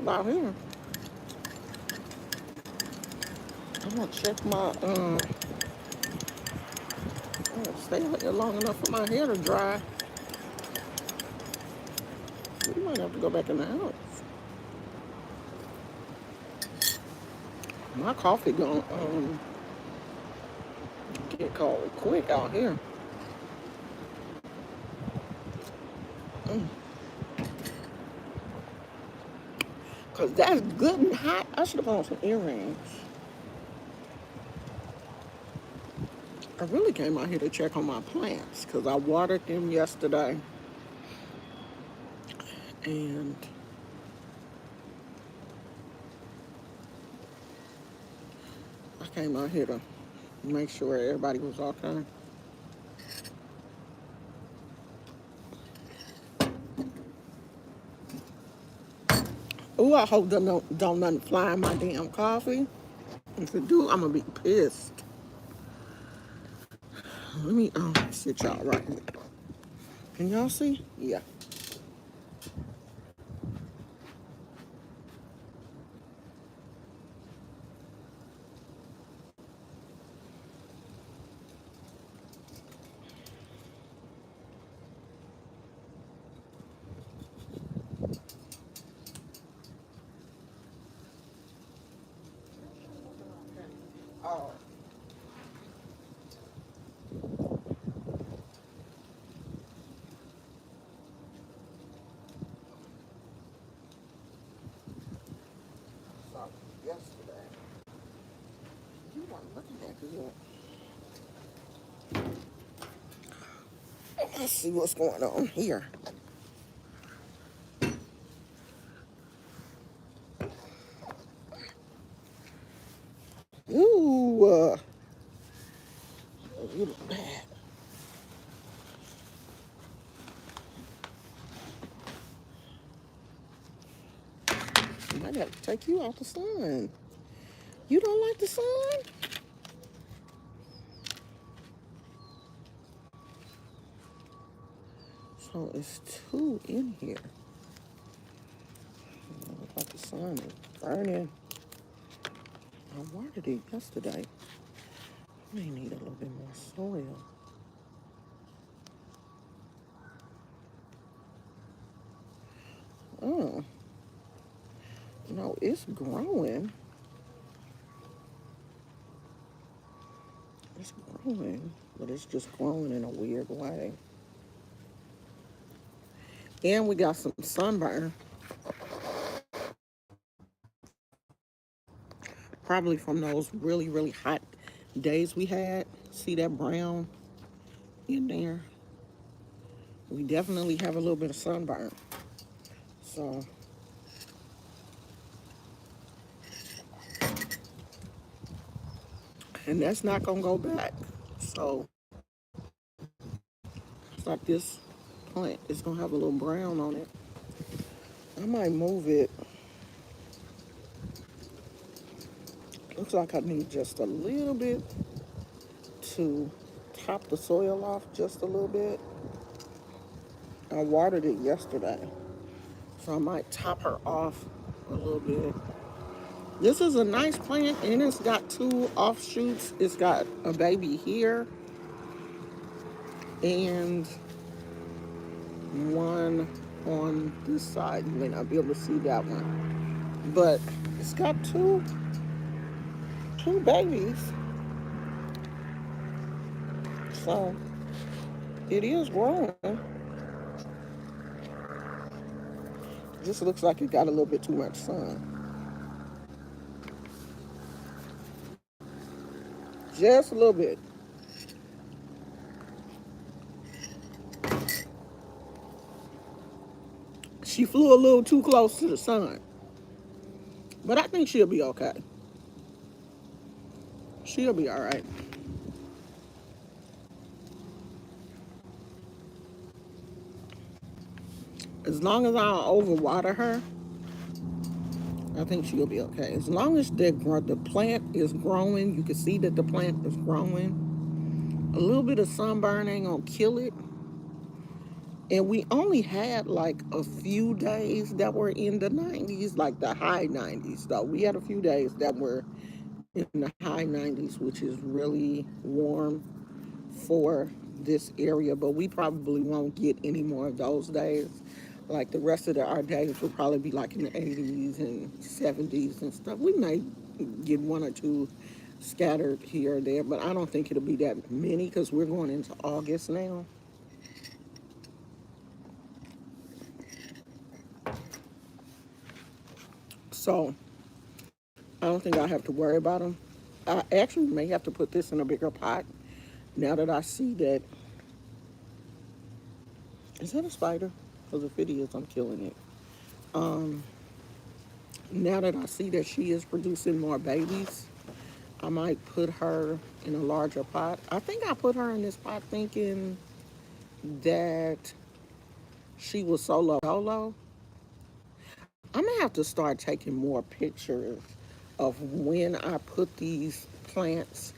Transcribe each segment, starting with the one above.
about here. I'm gonna check my stay out there long enough for my hair to dry. We might have to go back in the house. My coffee gonna get cold quick out here. Mm. Cause that's good and hot. I should have on some earrings. I really came out here to check on my plants because I watered them yesterday. And I came out here to make sure everybody was okay. Ooh, I hope don't nothing fly in my damn coffee. If it do, I'm gonna be pissed. Let me sit y'all right here. Can y'all see? Yeah. Oh. So yesterday, you weren't looking at good. Let's see what's going on here. Ooh, a little bad. I gotta take you out the sun. You don't like the sun? So it's two in here. Look like the sun is burning. I watered it yesterday. May need a little bit more soil. Oh, no, it's growing. It's growing, but it's just growing in a weird way. And we got some sunburn, probably from those really, really hot days we had. See that brown in there? We definitely have a little bit of sunburn. So, and that's not gonna go back. So, it's like this plant is gonna have a little brown on it. I might move it. Looks like I need just a little bit to top the soil off just a little bit. I watered it yesterday, so I might top her off a little bit. This is a nice plant, and it's got two offshoots. It's got a baby here and one on this side. You may not be able to see that one, but it's got two babies. So it is growing. Just looks like it got a little bit too much sun. Just a little bit. She flew a little too close to the sun. But I think she'll be okay. She'll be all right. As long as I don't overwater her, I think she'll be okay. As long as the plant is growing, you can see that the plant is growing. A little bit of sunburn ain't gonna kill it. And we only had like a few days that were in the 90s, like the high 90s, though. We had a few days that were in the high 90s, which is really warm for this area, but we probably won't get any more of those days. Like the rest of our days will probably be like in the 80s and 70s and stuff. We may get one or two scattered here or there, but I don't think it'll be that many because we're going into August now. So I don't think I have to worry about them. I actually may have to put this in a bigger pot now that I see that. Is that a spider? Because if it is, I'm killing it. Um, Now that I see that she is producing more babies, I might put her in a larger pot. I think I put her in this pot thinking that she was solo dolo. I'm gonna have to start taking more pictures of when I put these plants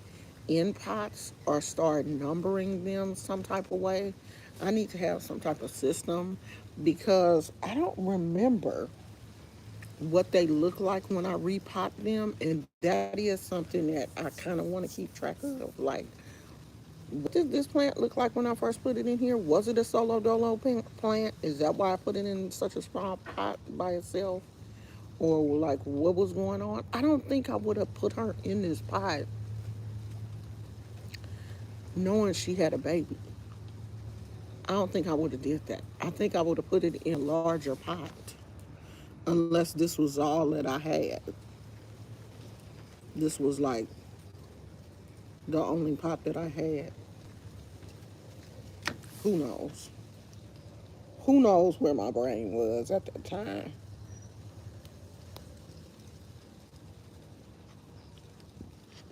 in pots or start numbering them some type of way. I need to have some type of system because I don't remember what they look like when I repot them, and that is something that I kind of want to keep track of. Like, what did this plant look like when I first put it in here? Was it a solo dolo plant? Is that why I put it in such a small pot by itself? Or like, what was going on? I don't think I would have put her in this pot knowing she had a baby. I don't think I would have did that. I think I would have put it in a larger pot, unless this was all that I had. This was like the only pot that I had. Who knows? Who knows where my brain was at that time?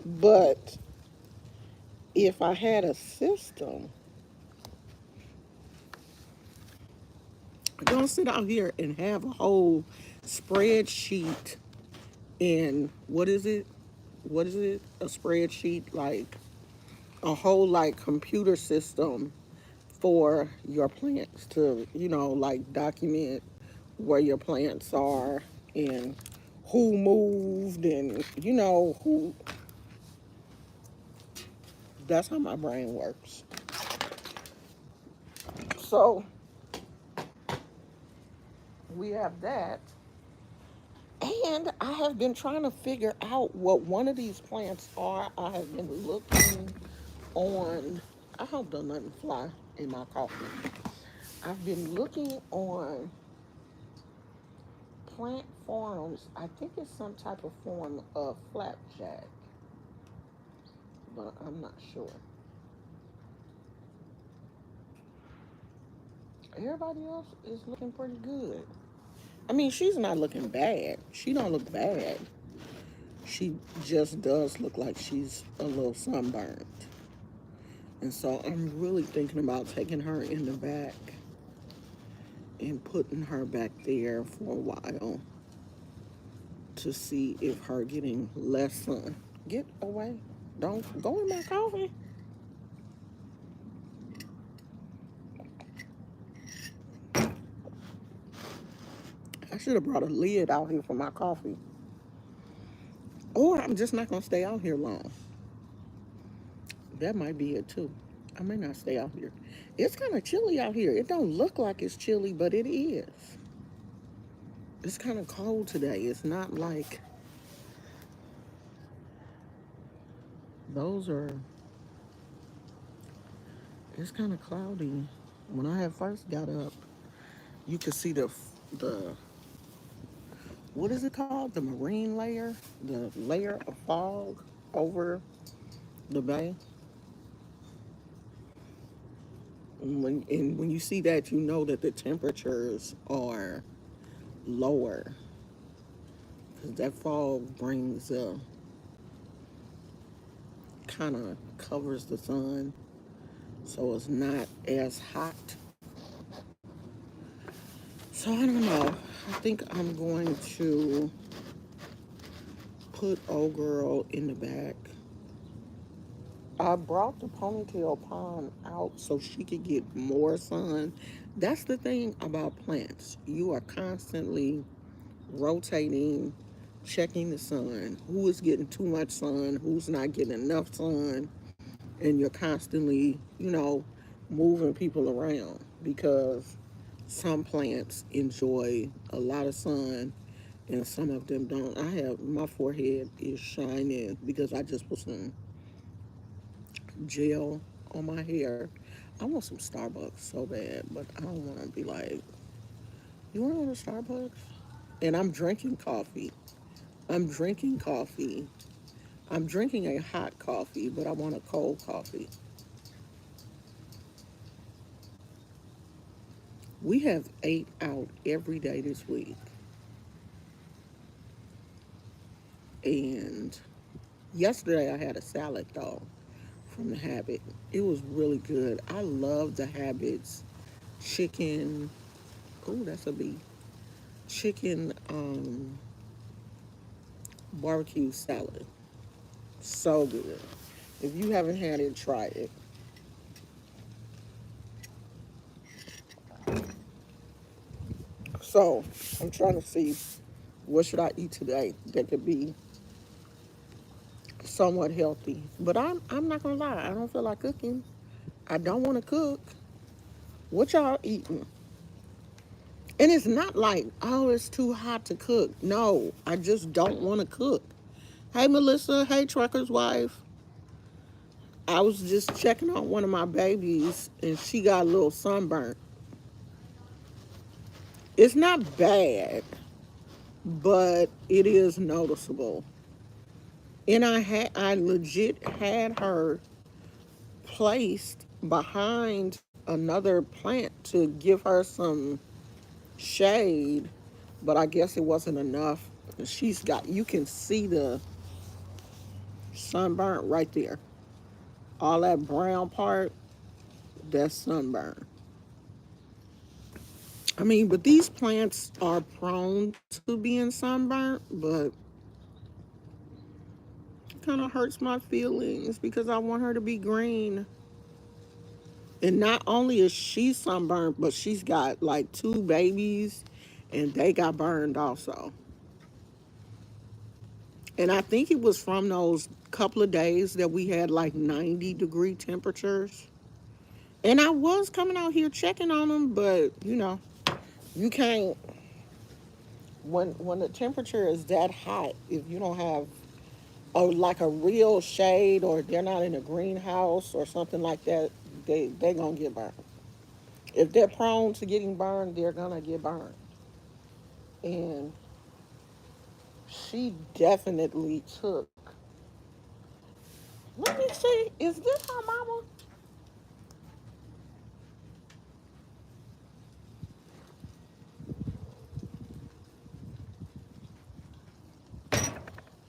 But if I had a system, don't sit out here and have a whole spreadsheet and what is it? What is it? A spreadsheet, like a whole like computer system for your plants to, like document where your plants are and who moved and who. That's how my brain works. So we have that. And I have been trying to figure out what one of these plants are. I have been looking on, I hope don't nothing fly in my coffee. I've been looking on plant forms. I think it's some type of form of flapjack, but I'm not sure. Everybody else is looking pretty good. I mean, she's not looking bad. She don't look bad. She just does look like she's a little sunburned. And so I'm really thinking about taking her in the back and putting her back there for a while to see if her getting less sun. Get away. Don't go in my coffee. I should have brought a lid out here for my coffee. Or I'm just not going to stay out here long. That might be it too. I may not stay out here. It's kind of chilly out here. It don't look like it's chilly, but it is. It's kind of cold today. It's not like those are. It's kind of cloudy. When I had first got up, you could see the what is it called? The marine layer, the layer of fog over the bay. And when you see that, you know that the temperatures are lower because that fog brings kind of covers the sun, so it's not as hot. So I don't know. I think I'm going to put old girl in the back. I brought the ponytail pond out so she could get more sun. That's the thing about plants. You are constantly rotating, checking the sun, who is getting too much sun, who's not getting enough sun, and you're constantly, moving people around because some plants enjoy a lot of sun and some of them don't. My forehead is shining because I just put some gel on my hair. I want some Starbucks so bad, but I don't want to be like, you want to go to Starbucks? And I'm drinking coffee. I'm drinking coffee. I'm drinking a hot coffee, but I want a cold coffee. We have ate out every day this week. And yesterday I had a salad though from the Habit. It was really good. I love the Habit's chicken. Oh, that's a B. Chicken barbecue salad. So good. If you haven't had it, try it. So I'm trying to see what should I eat today that could be somewhat healthy. But I'm not gonna lie, I don't feel like cooking. I don't want to cook. What y'all eating? And it's not like, oh, it's too hot to cook. No, I just don't want to cook. Hey, Melissa. Hey, Trucker's wife. I was just checking on one of my babies, and she got a little sunburnt. It's not bad, but it is noticeable. And I legit had her placed behind another plant to give her some shade, but I guess it wasn't enough. You can see the sunburn right there. All that brown part, that's sunburn. I mean, but these plants are prone to being sunburnt, but it kind of hurts my feelings because I want her to be green. And not only is she sunburned, but she's got like two babies and they got burned also. And I think it was from those couple of days that we had like 90-degree temperatures. And I was coming out here checking on them, but you can't when the temperature is that hot, if you don't have like a real shade or they're not in a greenhouse or something like that, they gonna get burned. If they're prone to getting burned, they're gonna get burned. And she definitely took. Let me see. Is this her mama?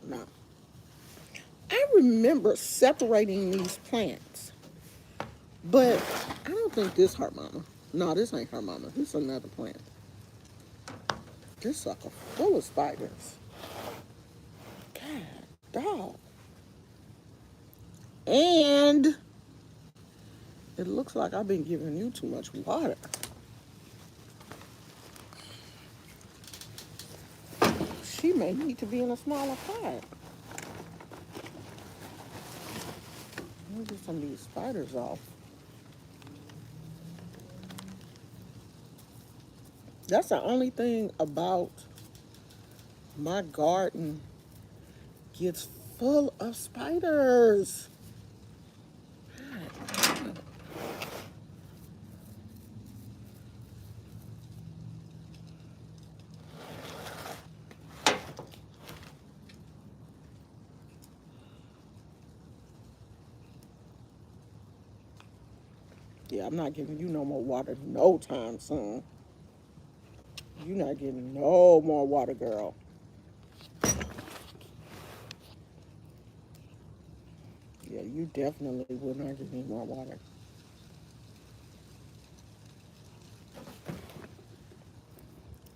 No. I remember separating these plants, but I don't think this her mama. No, this ain't her mama. This is another plant. This sucker full of spiders. God, dog. And it looks like I've been giving you too much water. She may need to be in a smaller pot. Let me get some of these spiders off. That's the only thing about my garden gets full of spiders. Yeah, I'm not giving you no more water no time soon. You're not getting no more water, girl. Yeah, you definitely will not give me more water.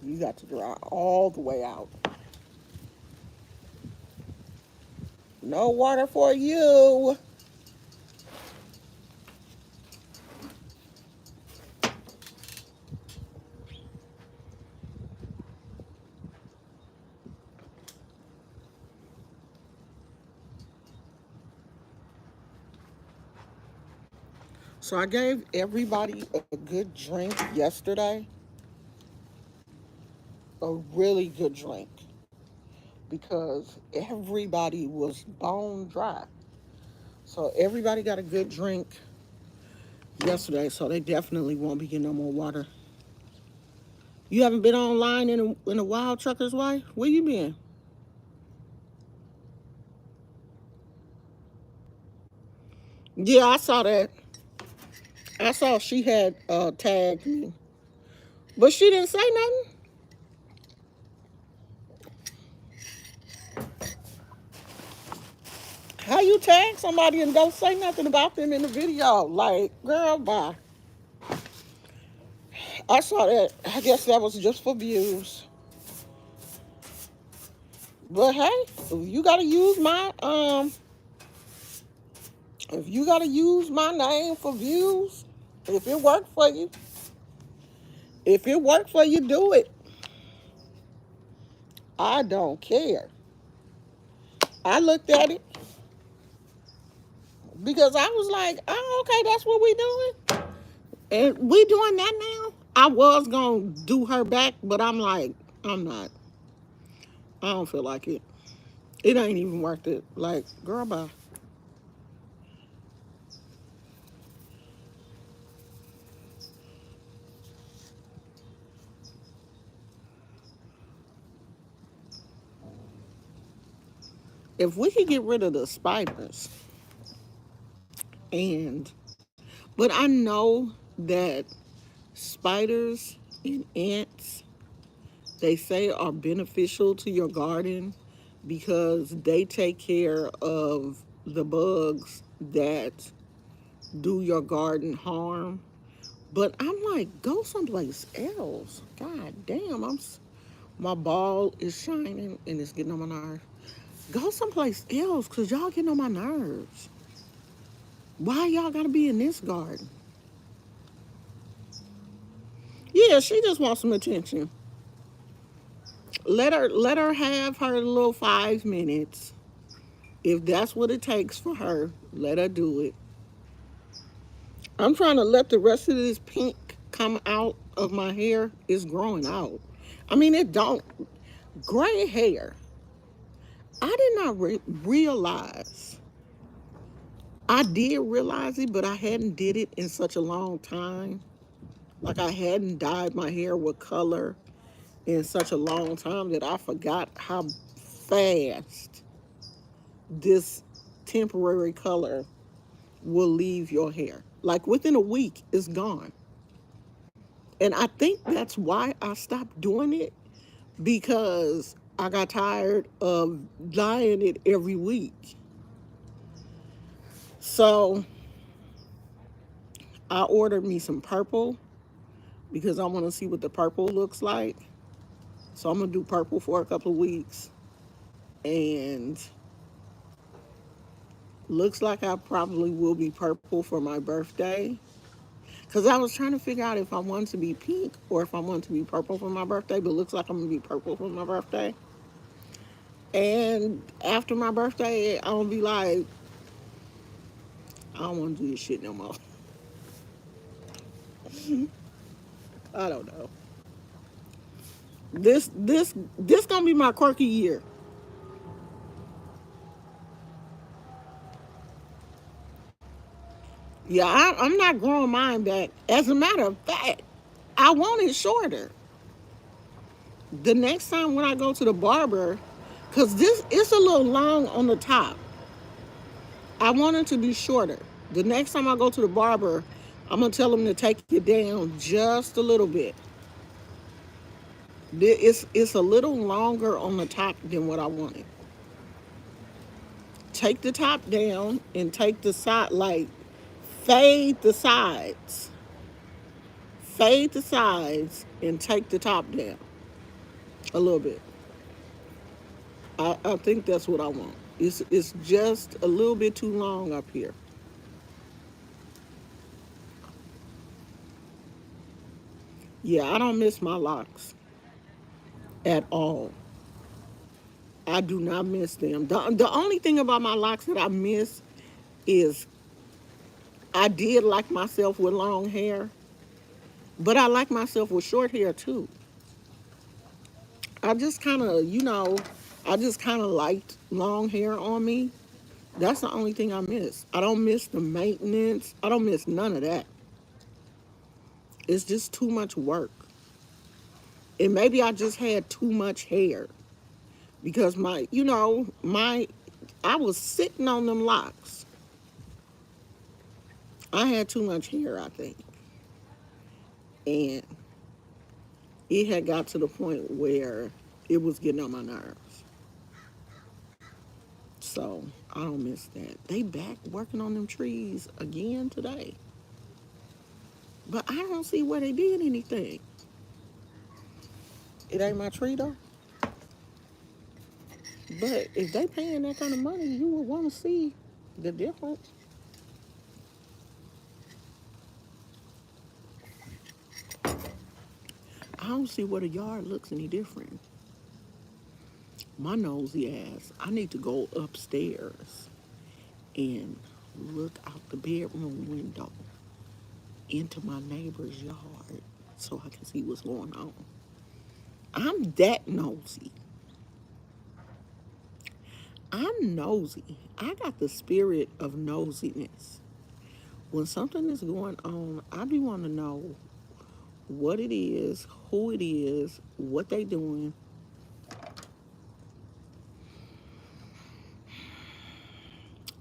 You got to dry all the way out. No water for you. So I gave everybody a good drink yesterday, a really good drink, because everybody was bone dry. So everybody got a good drink yesterday, so they definitely won't be getting no more water. You haven't been online in a while, Trucker's Wife? Where you been? Yeah, I saw that. I saw she had tagged me, but she didn't say nothing. How you tag somebody and don't say nothing about them in the video? Like, girl, bye. I saw that. I guess that was just for views. But hey, if you gotta use my name for views, if it worked for you, if it worked for you, do it. I don't care. I looked at it because I was like, oh, okay, that's what we doing. And we doing that now. I was gonna do her back, but I'm like, I'm not. I don't feel like it. It ain't even worth it. Like, girl, bye. If we could get rid of the spiders, and but I know that spiders and ants, they say, are beneficial to your garden because they take care of the bugs that do your garden harm. But I'm like, go someplace else. God damn, my ball is shining and it's getting on my nerves. Go someplace else, cause y'all getting on my nerves. Why y'all gotta be in this garden? Yeah, she just wants some attention. Let her have her little 5 minutes. If that's what it takes for her, let her do it. I'm trying to let the rest of this pink come out of my hair. It's growing out. I mean, it don't. Gray hair. I did not realize. I did realize it, but I hadn't did it in such a long time. Like I hadn't dyed my hair with color in such a long time that I forgot how fast this temporary color will leave your hair. Like within a week, it's gone. And I think that's why I stopped doing it, because I got tired of dyeing it every week. So I ordered me some purple because I want to see what the purple looks like. So I'm going to do purple for a couple of weeks. And looks like I probably will be purple for my birthday. Because I was trying to figure out if I wanted to be pink or if I wanted to be purple for my birthday. But it looks like I'm going to be purple for my birthday. And after my birthday, I'm going to be like, I don't want to do this shit no more. I don't know. This gonna be my quirky year. Yeah, I'm not growing mine back. As a matter of fact, I want it shorter. The next time when I go to the barber, cause this it's a little long on the top. I want it to be shorter. The next time I go to the barber, I'm gonna tell him to take it down just a little bit. It's a little longer on the top than what I wanted. Take the top down and take the side, like fade the sides. Fade the sides and take the top down a little bit. I think that's what I want. It's just a little bit too long up here. Yeah, I don't miss my locks at all. I do not miss them. The only thing about my locks that I miss is I did like myself with long hair, but I like myself with short hair too. I just kind of, I just kind of liked long hair on me. That's the only thing I miss. I don't miss the maintenance. I don't miss none of that. It's just too much work. And maybe I just had too much hair because I was sitting on them locks. I had too much hair, I think. And it had got to the point where it was getting on my nerves. So I don't miss that. They back working on them trees again today. But I don't see where they did anything. It ain't my tree though. But if they paying that kind of money, you would want to see the difference. I don't see where the yard looks any different. My nosy ass, I need to go upstairs and look out the bedroom window into my neighbor's yard so I can see what's going on. I'm that nosy. I'm nosy. I got the spirit of nosiness. When something is going on, I be want to know what it is, who it is, what they doing.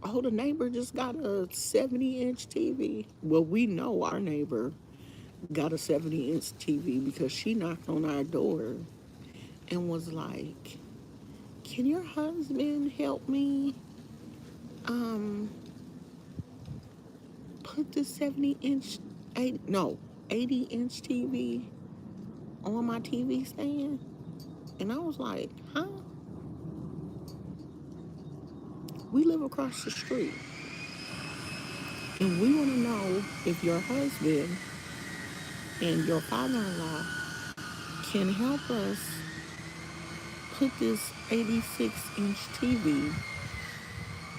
Oh, the neighbor just got a 70-inch TV. Well, we know our neighbor got a 70-inch TV because she knocked on our door and was like, "Can your husband help me um put the 70-inch 80-inch TV on my TV stand?" And I was like, "Huh? We live across the street. And we want to know if your husband and your father-in-law can help us put this 86-inch TV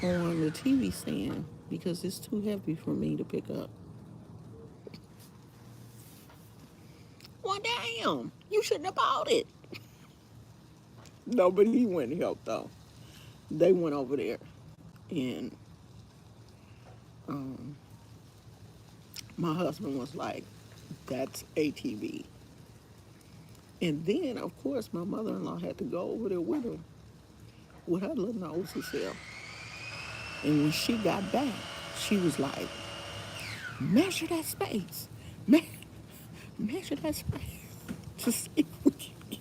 on the TV stand because it's too heavy for me to pick up." Well, damn, you shouldn't have bought it. No, but he went and helped though. They went over there and um, my husband was like, "That's ATV." And then, of course, my mother-in-law had to go over there with her little nosy self. And when she got back, she was like, "Measure that space. Me- Measure that space to see if we can get."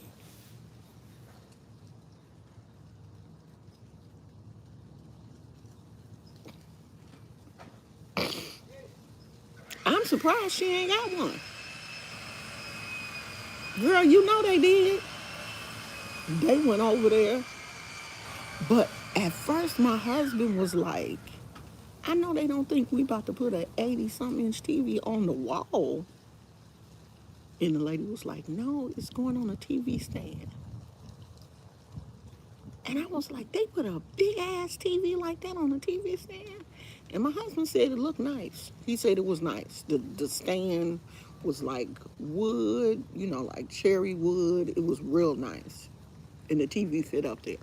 I'm surprised she ain't got one. Girl, you know they did. They went over there. But at first, my husband was like, "I know they don't think we about to put a 80-something inch TV on the wall." And the lady was like, "No, it's going on a TV stand." And I was like, "They put a big ass TV like that on a TV stand?" And my husband said it looked nice. He said it was nice. The stand was like wood, like cherry wood. It was real nice. And the TV fit up there.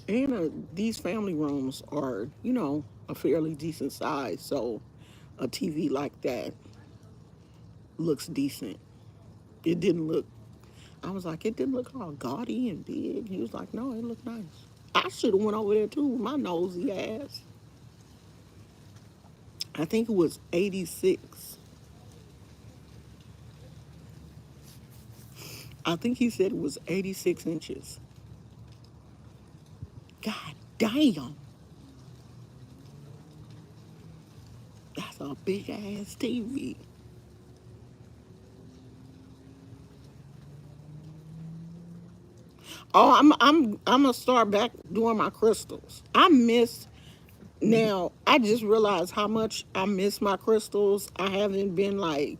And these family rooms are, a fairly decent size. So a TV like that looks decent. It didn't look, I was like, it didn't look all gaudy and big. He was like, "No, it looked nice." I should have went over there too with my nosy ass. I think it was 86. I think he said it was 86 inches. God damn. That's a big ass TV. Oh, I'm gonna start back doing my crystals. I miss Now, I just realized how much I miss my crystals. I haven't been like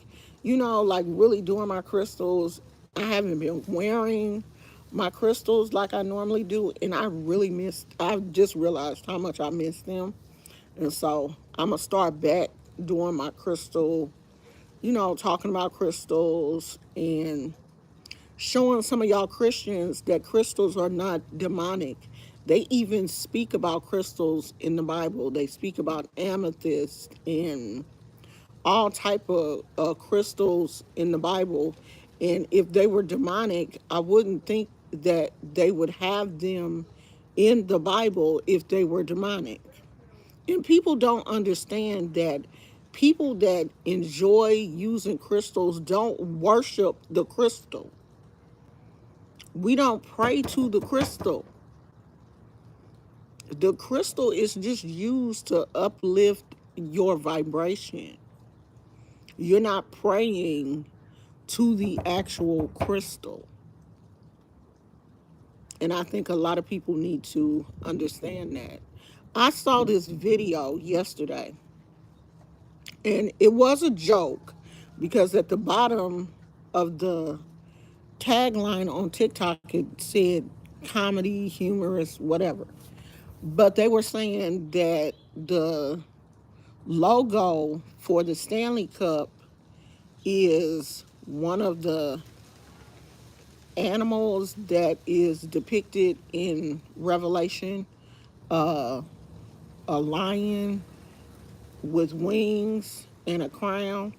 really doing my crystals. I haven't been wearing my crystals like I normally do. And I just realized how much I miss them. And so I'm going to start back doing my crystal, talking about crystals and showing some of y'all Christians that crystals are not demonic. They even speak about crystals in the Bible. They speak about amethyst and all type of crystals in the Bible. And if they were demonic, I wouldn't think that they would have them in the Bible if they were demonic. And people don't understand that people that enjoy using crystals don't worship the crystal. We don't pray to the crystal. The crystal is just used to uplift your vibration. You're not praying to the actual crystal. And I think a lot of people need to understand that. I saw this video yesterday, and it was a joke because at the bottom of the tagline on TikTok, it said comedy, humorous, whatever. But they were saying that the logo for the Stanley Cup is one of the animals that is depicted in Revelation, uh, a lion with wings and a crown.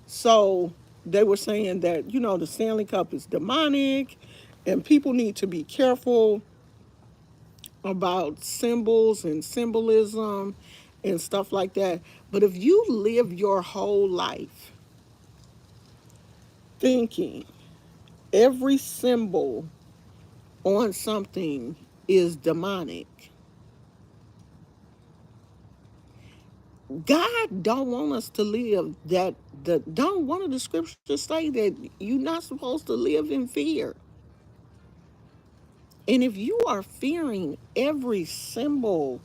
So they were saying that, the Stanley Cup is demonic and people need to be careful about symbols and symbolism and stuff like that. But if you live your whole life thinking every symbol on something is demonic, God don't want us to live that. Don't one of the scriptures say that you're not supposed to live in fear? And if you are fearing every symbol,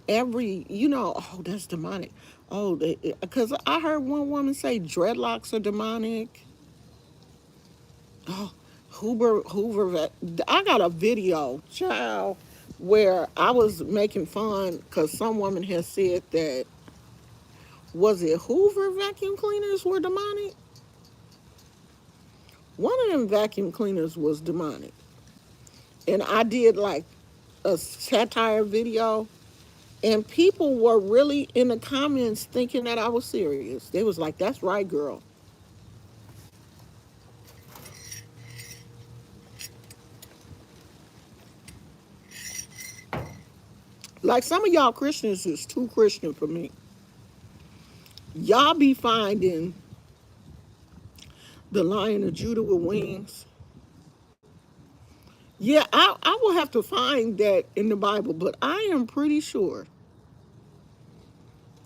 every, oh, that's demonic. Oh, because I heard one woman say dreadlocks are demonic. Oh, Hoover. I got a video, child, where I was making fun because some woman has said that, was it Hoover vacuum cleaners were demonic? One of them vacuum cleaners was demonic. And I did like a satire video, and people were really in the comments thinking that I was serious. They was like, that's right, girl. Like some of y'all Christians is too Christian for me. Y'all be finding the Lion of Judah with wings. Yeah, I will have to find that in the Bible, but I am pretty sure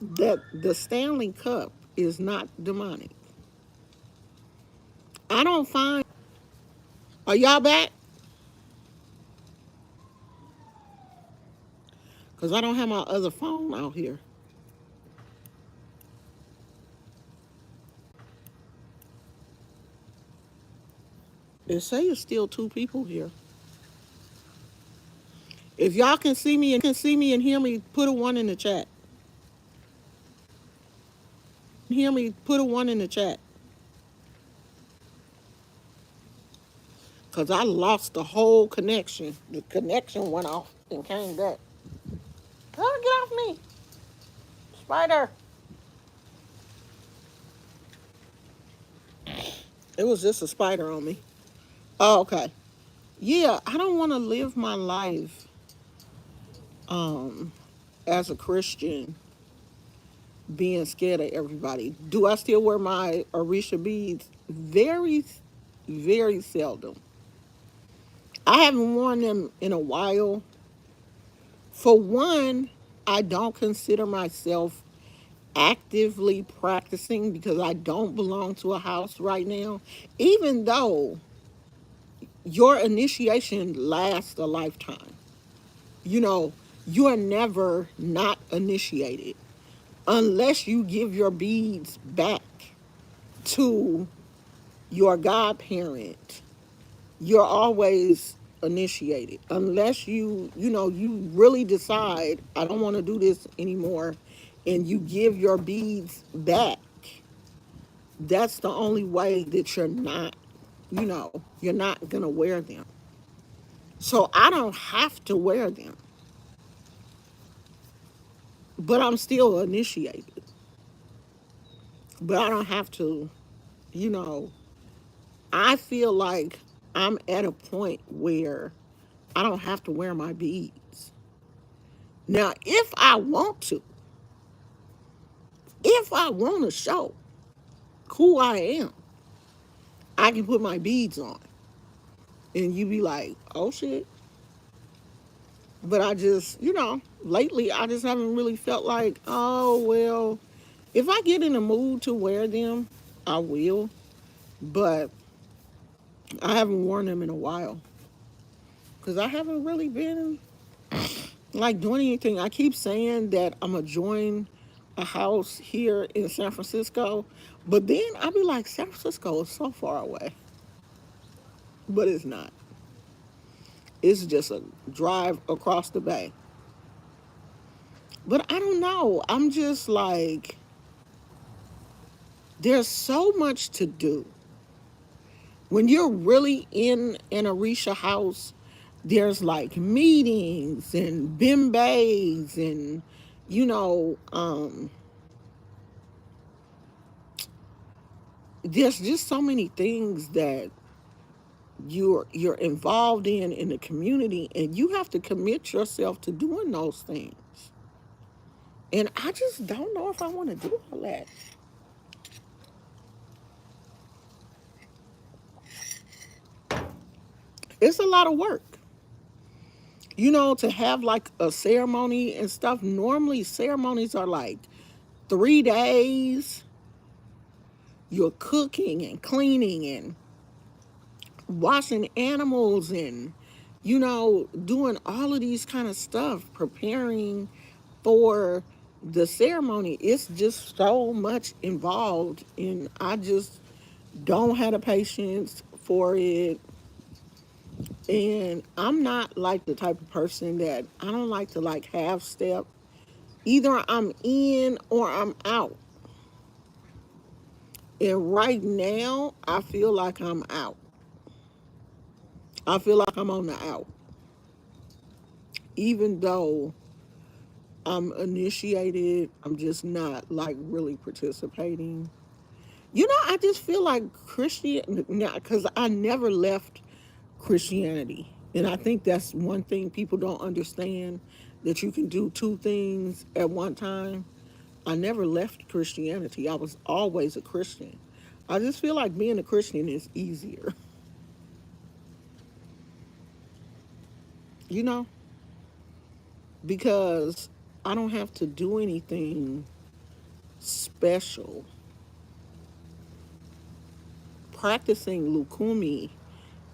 that the Stanley Cup is not demonic. I don't find. Are y'all back? Because I don't have my other phone out here. It say it's still two people here. If y'all can see me and hear me, put a one in the chat. Hear me, put a one in the chat. Because I lost the whole connection. The connection went off and came back. Oh, get off me. Spider. It was just a spider on me. Oh, okay. Yeah, I don't want to live my life as a Christian being scared of everybody. Do I still wear my Orisha beads? Very, very seldom. I haven't worn them in a while. For one, I don't consider myself actively practicing because I don't belong to a house right now, even though your initiation lasts a lifetime. You are never not initiated unless you give your beads back to your godparent. You're always initiated unless you really decide I don't want to do this anymore, and you give your beads back. That's the only way that you're not gonna wear them. So I don't have to wear them, but I'm still initiated. But I don't have to, you know. I feel like I'm at a point where I don't have to wear my beads. Now, if I want to show who I am, I can put my beads on. And you be like, oh shit. But lately I just haven't really felt like, oh, well, if I get in the mood to wear them, I will. But I haven't worn them in a while because I haven't really been like doing anything. I keep saying that I'm going to join a house here in San Francisco, but then I'll be like, San Francisco is so far away. But it's not. It's just a drive across the bay. But I don't know. I'm just like, there's so much to do. When you're really in an Orisha house, there's like meetings and bimbays and, you know, there's just so many things that you're involved in the community, and you have to commit yourself to doing those things. And I just don't know if I want to do all that. It's a lot of work. To have like a ceremony and stuff. Normally ceremonies are like 3 days. You're cooking and cleaning and washing animals and doing all of these kind of stuff, preparing for the ceremony. It's just so much involved, and I just don't have the patience for it. And I'm not like the type of person that I don't like to like half step. Either I'm in or I'm out. And right now, I feel like I'm out. I feel like I'm on the out. Even though I'm initiated, I'm just not like really participating. I just feel like Christian, because I never left Christianity. And I think that's one thing people don't understand, that you can do two things at one time. I never left Christianity. I was always a Christian. I just feel like being a Christian is easier, you know, because I don't have to do anything special. Practicing Lukumi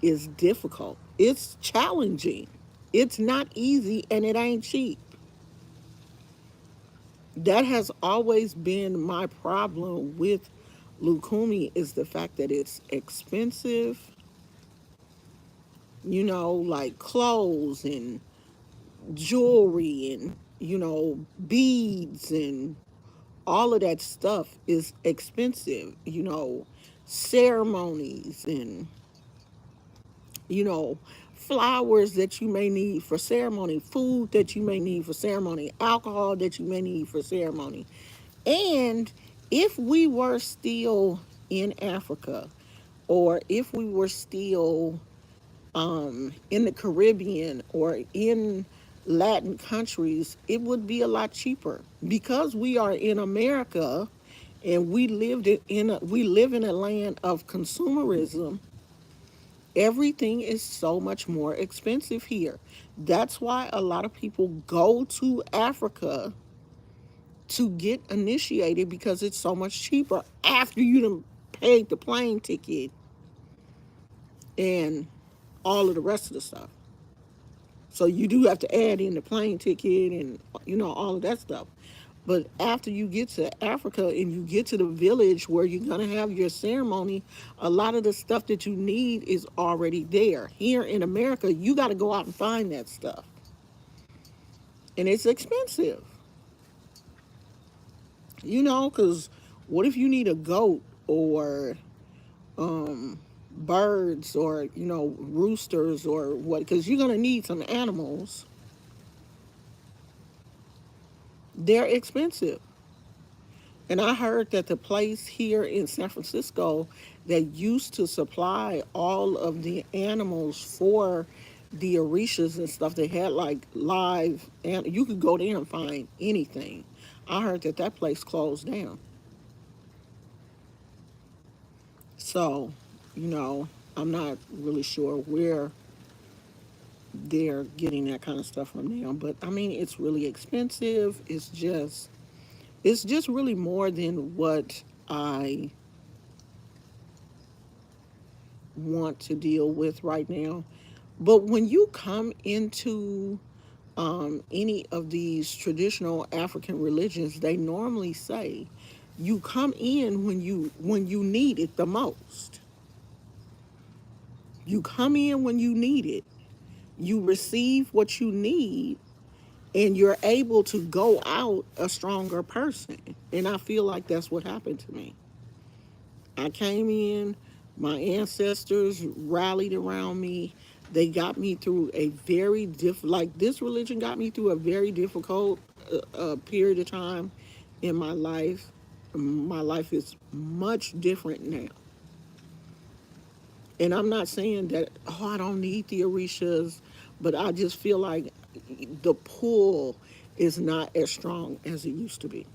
is difficult. It's challenging. It's not easy, and it ain't cheap. That has always been my problem with Lukumi, is the fact that it's expensive, like clothes and jewelry and, beads and all of that stuff is expensive, ceremonies and, you know, flowers that you may need for ceremony, food that you may need for ceremony, alcohol that you may need for ceremony. And if we were still in Africa, or if we were still in the Caribbean or in Latin countries, it would be a lot cheaper. Because we are in America and we live in a land of consumerism. Everything is so much more expensive here. That's why a lot of people go to Africa to get initiated, because it's so much cheaper after you done paid the plane ticket and all of the rest of the stuff. So you do have to add in the plane ticket and all of that stuff. But after you get to Africa and you get to the village where you're going to have your ceremony, a lot of the stuff that you need is already there. Here in America, you got to go out and find that stuff. And it's expensive, because what if you need a goat or birds or, roosters or what? Because you're going to need some animals. They're expensive. And I heard that the place here in San Francisco that used to supply all of the animals for the Orishas and stuff, they had like live, and you could go there and find anything. I heard that that place closed down. So, you know, I'm not really sure where they're getting that kind of stuff from now. But I mean, it's really expensive. It's just really more than what I want to deal with right now. But when you come into any of these traditional African religions, they normally say you come in when you need it the most. You come in when you need it. You receive what you need, and you're able to go out a stronger person. And I feel like that's what happened to me. I came in, my ancestors rallied around me. They got me through a very like this religion got me through a very difficult period of time in my life. My life is much different now. And I'm not saying that, oh, I don't need the Orishas, but I just feel like the pull is not as strong as it used to be.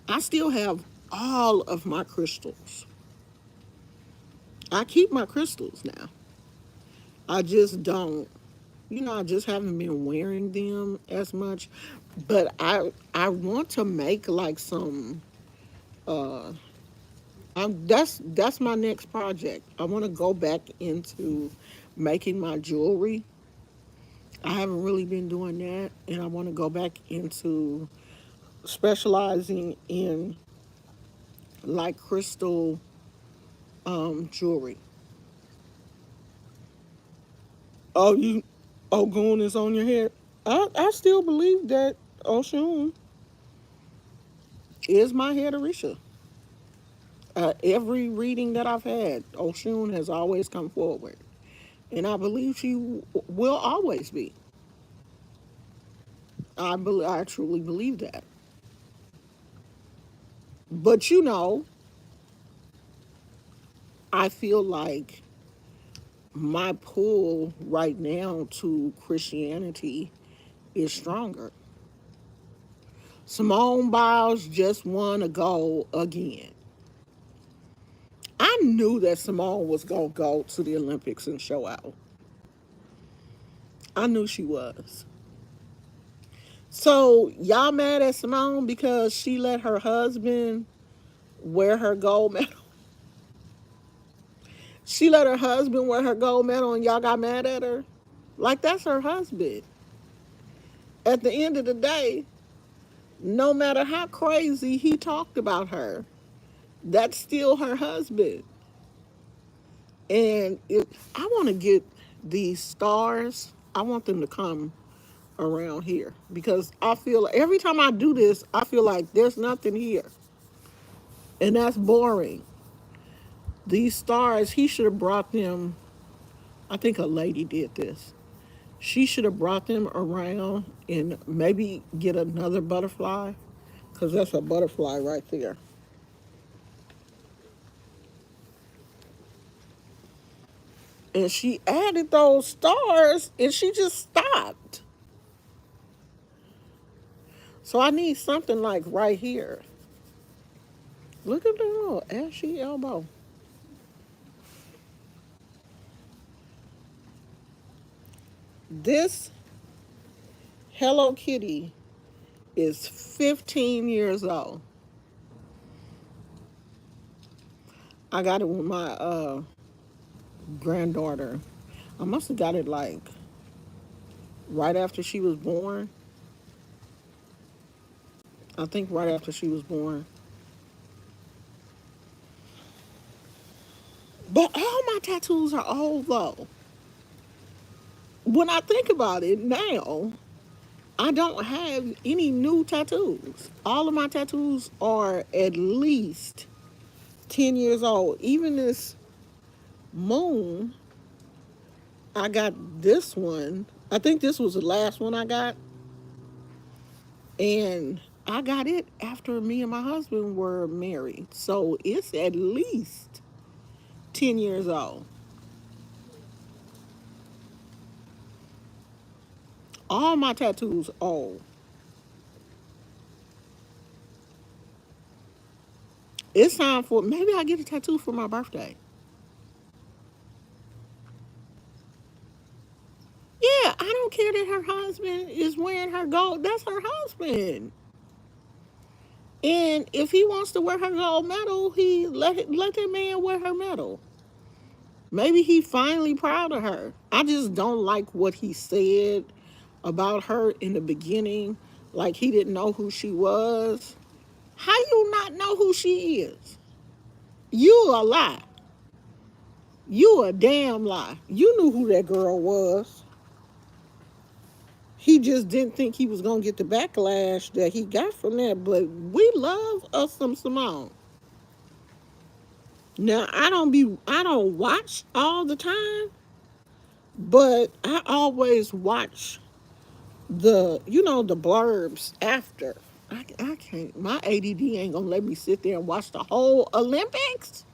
I still have all of my crystals. I keep my crystals now. I just don't, I just haven't been wearing them as much. But I want to make like some uh that's my next project. I want to go back into making my jewelry. I haven't really been doing that, and I want to go back into specializing in like crystal jewelry. Oh, Ogun is on your head. I still believe that Oshun is my head Orisha. Every reading that I've had, Oshun has always come forward, and I believe she will always be. I truly believe that. But I feel like my pull right now to Christianity is stronger. Simone Biles just won a gold again. I knew that Simone was going to go to the Olympics and show out. I knew she was. So, y'all mad at Simone because she let her husband wear her gold medal? She let her husband wear her gold medal and y'all got mad at her? Like, that's her husband. At the end of the day, no matter how crazy he talked about her, that's still her husband. And I want to get these stars, I want them to come around here because I feel every time I do this, I feel like there's nothing here. And that's boring. These stars, he should have brought them. I think a lady did this. She should have brought them around and maybe get another butterfly because that's a butterfly right there. And she added those stars and she just stopped. So I need something like right here. Look at the little ashy elbow. This Hello Kitty is 15 years old. I got it with my granddaughter. I must have got it like right after she was born. I think right after she was born. But all my tattoos are old though. When I think about it now, I don't have any new tattoos. All of my tattoos are at least 10 years old. Even this moon, I got this one. I think this was the last one I got. And I got it after me and my husband were married. So it's at least 10 years old. All my tattoos old. It's time for maybe I get a tattoo for my birthday. Yeah, I don't care that her husband is wearing her gold. That's her husband. And if he wants to wear her gold medal, he let that man wear her medal. Maybe he finally proud of her. I just don't like what he said about her in the beginning. Like he didn't know who she was. How you not know who she is? You a lie. You a damn lie. You knew who that girl was. He just didn't think he was gonna get the backlash that he got from that. But we love us some Simone. Now I don't watch all the time, but I always watch the blurbs after. I can't. My ADD ain't gonna let me sit there and watch the whole Olympics.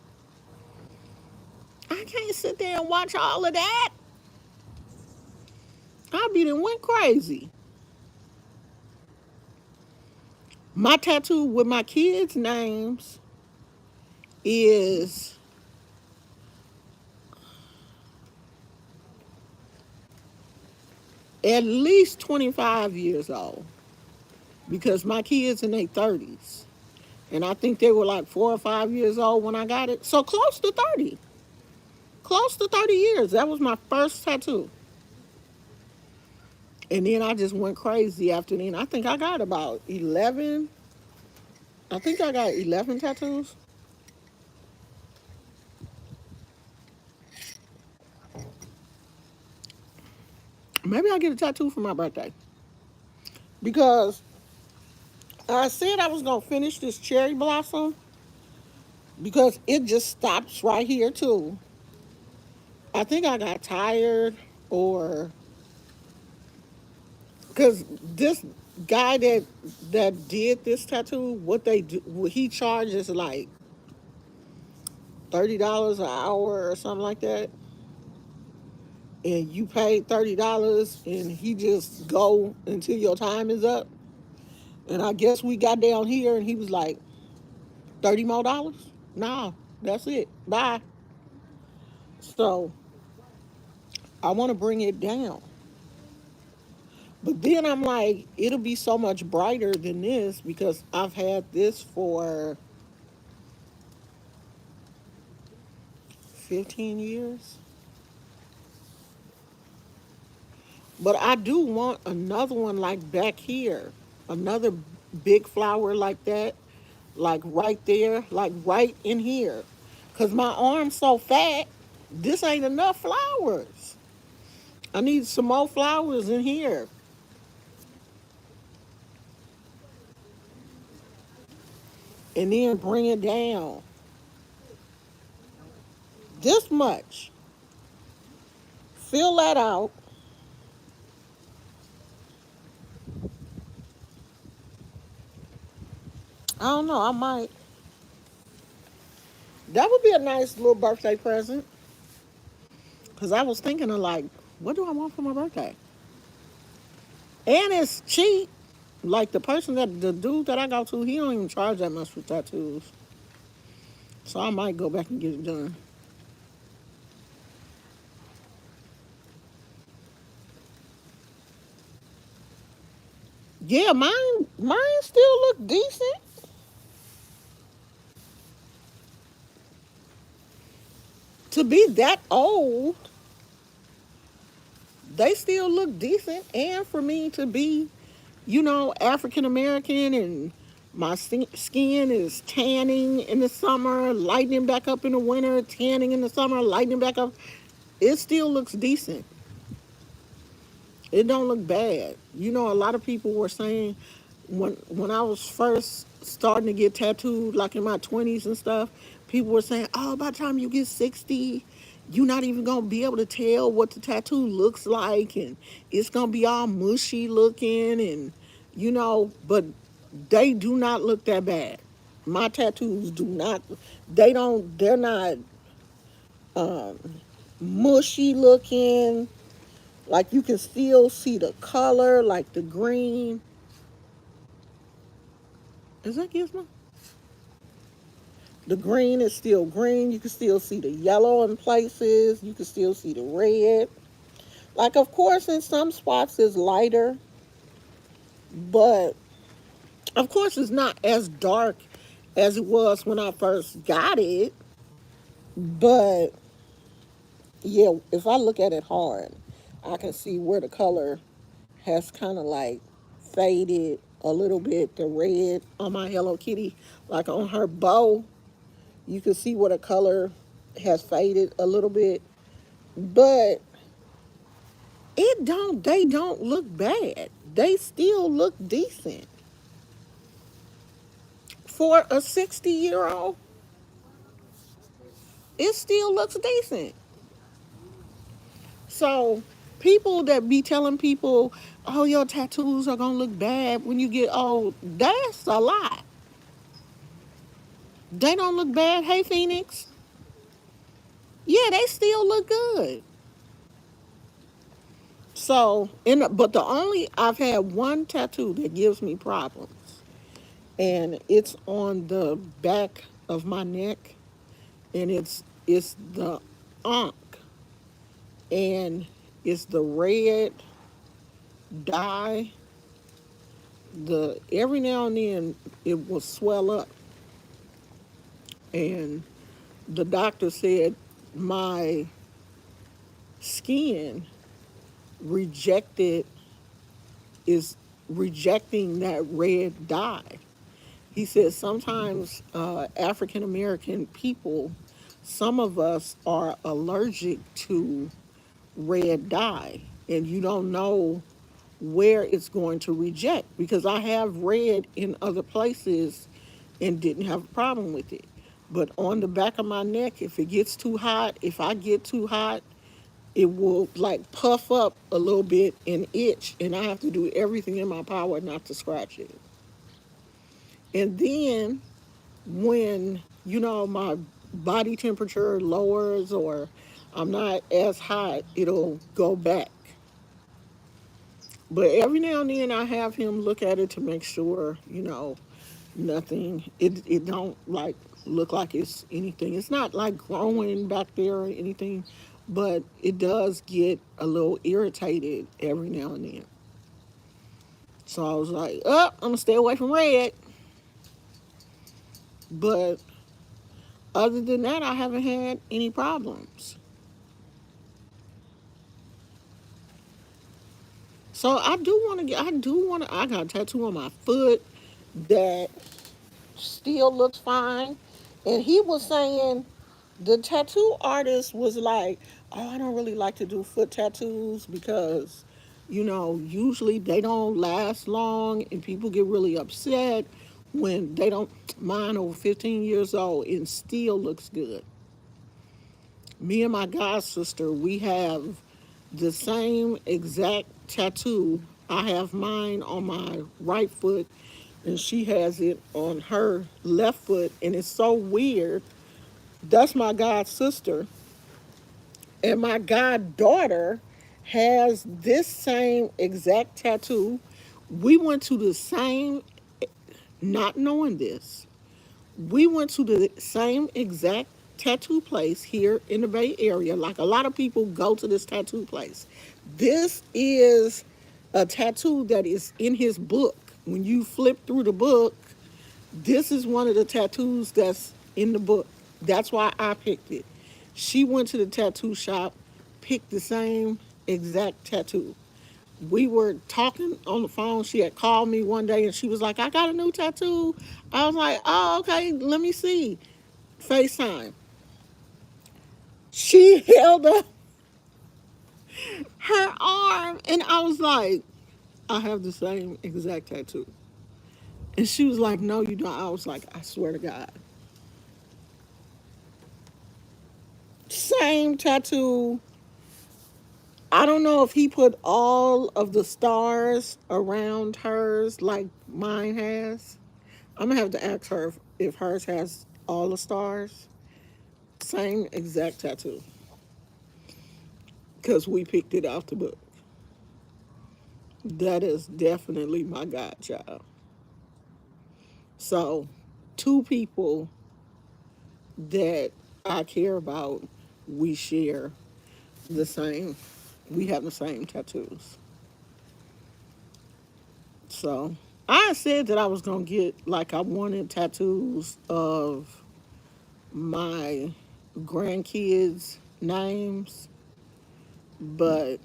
I can't sit there and watch all of that. I'll be done went crazy. My tattoo with my kids' names is at least 25 years old because my kids in their 30s. And I think they were like 4 or 5 years old when I got it. So close to 30. Close to 30 years. That was my first tattoo. And then I just went crazy after then. I think I got about 11. I think I got 11 tattoos. Maybe I'll get a tattoo for my birthday. Because I said I was going to finish this cherry blossom because it just stops right here too. I think I got tired or because this guy that did this tattoo, what they do, what he charges like $30 an hour or something like that, and you pay $30, and he just go until your time is up. And I guess we got down here, and he was like, $30 more. No, that's it. Bye. So I want to bring it down. But then I'm like, it'll be so much brighter than this because I've had this for 15 years. But I do want another one like back here, another big flower like that, like right there, like right in here. Because my arm's so fat, this ain't enough flowers. I need some more flowers in here. And then bring it down. This much. Fill that out. I don't know, I might. That would be a nice little birthday present. Because I was thinking of like, what do I want for my birthday? And it's cheap. Like the dude that I go to, he don't even charge that much for tattoos. So I might go back and get it done. Yeah, mine still look decent. To be that old, they still look decent. And for me to be, African American and My skin is tanning in the summer, lightening back up in the winter, tanning in the summer, lightening back up. It still looks decent. It don't look bad. You know, a lot of people were saying when I was first starting to get tattooed, like in my 20s and stuff, people were saying, "Oh, by the time you get 60, you're not even gonna be able to tell what the tattoo looks like, and it's gonna be all mushy looking, and you know." But they do not look that bad. My tattoos do not. They don't. They're not um, mushy looking. Like you can still see the color, like the green. Is that Gizmo? The green is still green. You can still see the yellow in places. You can still see the red. Like, of course, in some spots it's lighter, but of course it's not as dark as it was when I first got it. But yeah, if I look at it hard, I can see where the color has kind of like faded a little bit. The red on my Hello Kitty, like on her bow, you can see where the color has faded a little bit. But they don't look bad. They still look decent. For a 60-year-old, it still looks decent. So people that be telling people, oh, your tattoos are gonna look bad when you get old, that's a lie. They don't look bad. Hey, Phoenix. Yeah, they still look good. So, but the only I've had one tattoo that gives me problems, and it's on the back of my neck, and it's the Ankh, and it's the red dye. The every now and then it will swell up, and the doctor said my skin rejected is rejecting that red dye. He says sometimes African American people, some of us are allergic to red dye, and you don't know where it's going to reject, because I have red in other places and didn't have a problem with it. But on the back of my neck, if it gets too hot, if I get too hot, it will like puff up a little bit and itch, and I have to do everything in my power not to scratch it. And then when, you know, my body temperature lowers or I'm not as hot, it'll go back. But every now and then I have him look at it to make sure, you know, nothing, it don't like look like it's anything. It's not like growing back there or anything, but it does get a little irritated every now and then. So I was like, oh, I'm gonna stay away from red. But other than that, I haven't had any problems. So I got a tattoo on my foot that still looks fine. And he was saying, the tattoo artist was like, oh, I don't really like to do foot tattoos because, you know, usually they don't last long and people get really upset when they don't. Mine over 15 years old and still looks good. Me and my god sister, we have the same exact tattoo. I have mine on my right foot and she has it on her left foot, and it's so weird. That's my god sister, and my goddaughter has this same exact tattoo. We went to the same, not knowing this, we went to the same exact tattoo place here in the Bay Area. Like a lot of people go to this tattoo place. This is a tattoo that is in his book. When you flip through the book, this is one of the tattoos that's in the book. That's why I picked it. She went to the tattoo shop, picked the same exact tattoo. We were talking on the phone. She had called me one day and she was like, I got a new tattoo. I was like, oh, okay, let me see. FaceTime. She held up her arm and I was like, I have the same exact tattoo. And she was like, no, you don't. I was like, I swear to God. Same tattoo. I don't know if he put all of the stars around hers like mine has. I'm gonna have to ask her if hers has all the stars. Same exact tattoo. Because we picked it out the book. That is definitely my godchild. So, two people that I care about, we share the same, we have the same tattoos. So, I said that I was going to get, like, I wanted tattoos of my grandkids' names, but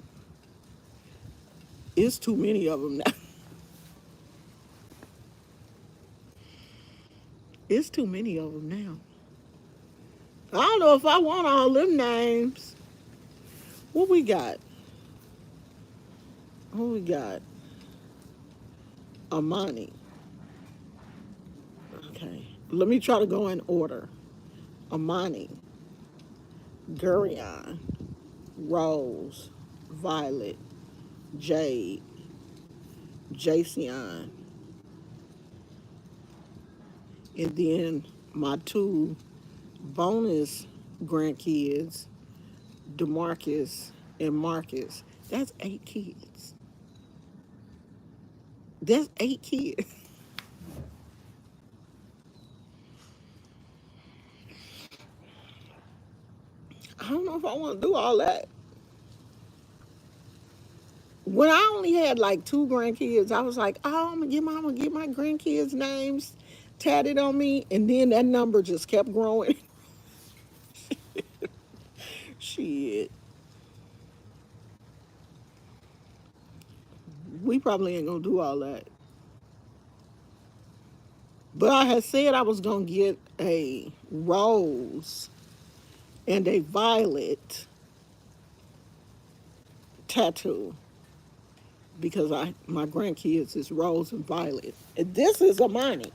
it's too many of them now. It's too many of them now. I don't know if I want all them names. What we got? What we got? Amani. Okay. Let me try to go in order. Amani, Gurion, Rose, Violet, Jade, Jason, and then my two bonus grandkids, Demarcus and Marcus. That's 8 kids. That's 8 kids. I don't know if I want to do all that. When I only had like two grandkids, I was like, oh, I'm gonna get my grandkids' names tatted on me, and then that number just kept growing. Shit, we probably ain't gonna do all that. But I had said I was gonna get a rose and a violet tattoo because my grandkids is rose and violet. And this is Amani.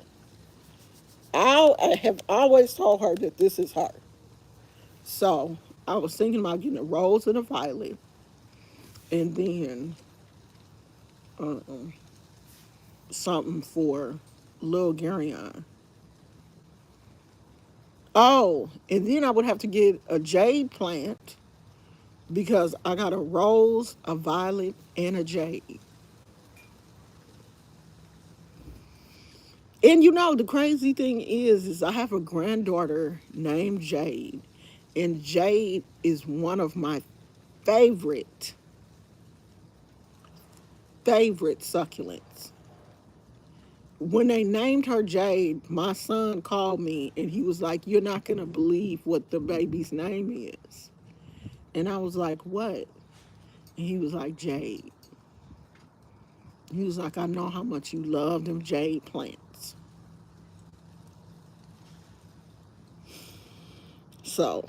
I have always told her that this is her. So I was thinking about getting a rose and a violet, and then uh, something for Lil Garyon. Oh, and then I would have to get a jade plant because I got a rose, a violet, and a jade. And you know, the crazy thing is I have a granddaughter named Jade, and Jade is one of my favorite, favorite succulents. When they named her Jade, my son called me and he was like, you're not going to believe what the baby's name is. And I was like, what? And he was like, Jade. He was like, I know how much you love them jade plants. So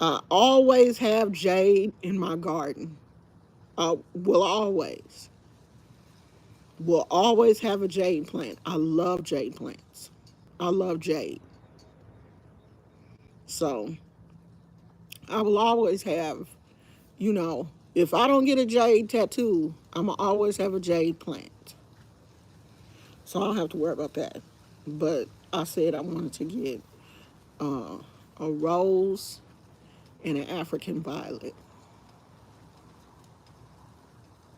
I always have jade in my garden. I will always have a jade plant. I love jade plants. I love jade. So I will always have, you know, if I don't get a jade tattoo, I'm going to always have a jade plant. So I don't have to worry about that. But I said I wanted to get uh, a rose and an African violet.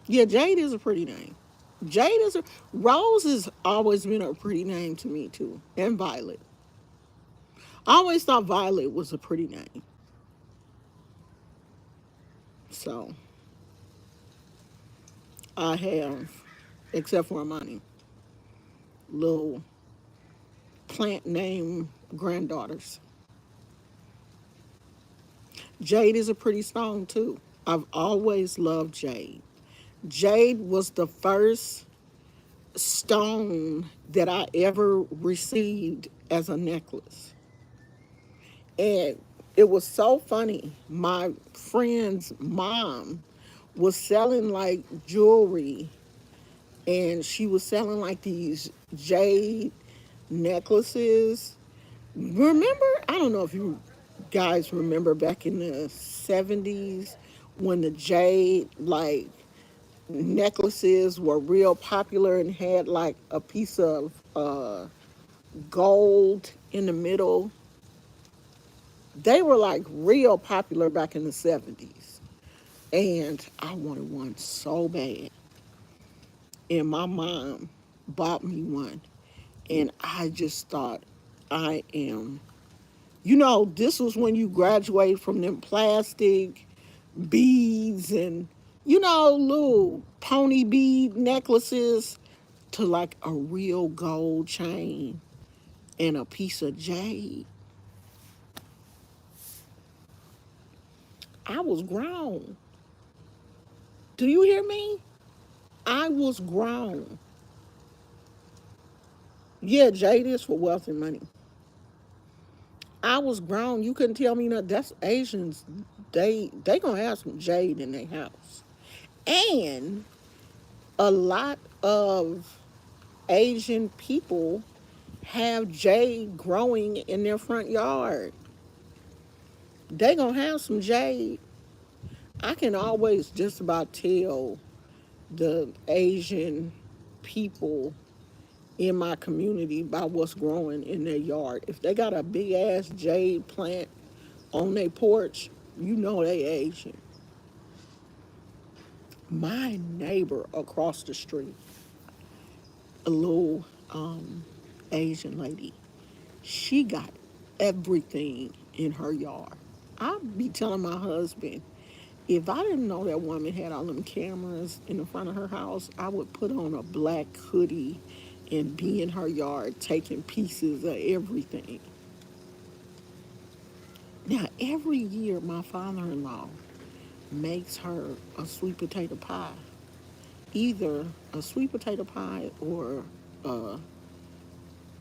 Yeah, Jade is a pretty name. Jade is a Rose has always been a pretty name to me too, and Violet. I always thought Violet was a pretty name. So I have, except for Amani, little plant name granddaughters. Jade is a pretty stone too. I've always loved jade. Jade was the first stone that I ever received as a necklace. And it was so funny. My friend's mom was selling like jewelry, and she was selling like these jade necklaces. Remember, I don't know if you guys remember back in the 70s when the jade like necklaces were real popular and had like a piece of gold in the middle. They were like real popular back in the 70s. And I wanted one so bad. And my mom bought me one. And I just thought, I am. This was when you graduate from them plastic beads and, little pony bead necklaces to like a real gold chain and a piece of jade. I was grown. Do you hear me? I was grown. Yeah, jade is for wealth and money. I was grown. You couldn't tell me nothing. That's Asians. They gonna have some jade in their house, and a lot of Asian people have jade growing in their front yard. They gonna have some jade. I can always just about tell the Asian people in my community by what's growing in their yard. If they got a big ass jade plant on their porch, you know they Asian. My neighbor across the street, a little Asian lady, she got everything in her yard. I be telling my husband, if I didn't know that woman had all them cameras in the front of her house, I would put on a black hoodie and be in her yard taking pieces of everything. Now, every year, my father in law makes her a sweet potato pie, either a sweet potato pie or a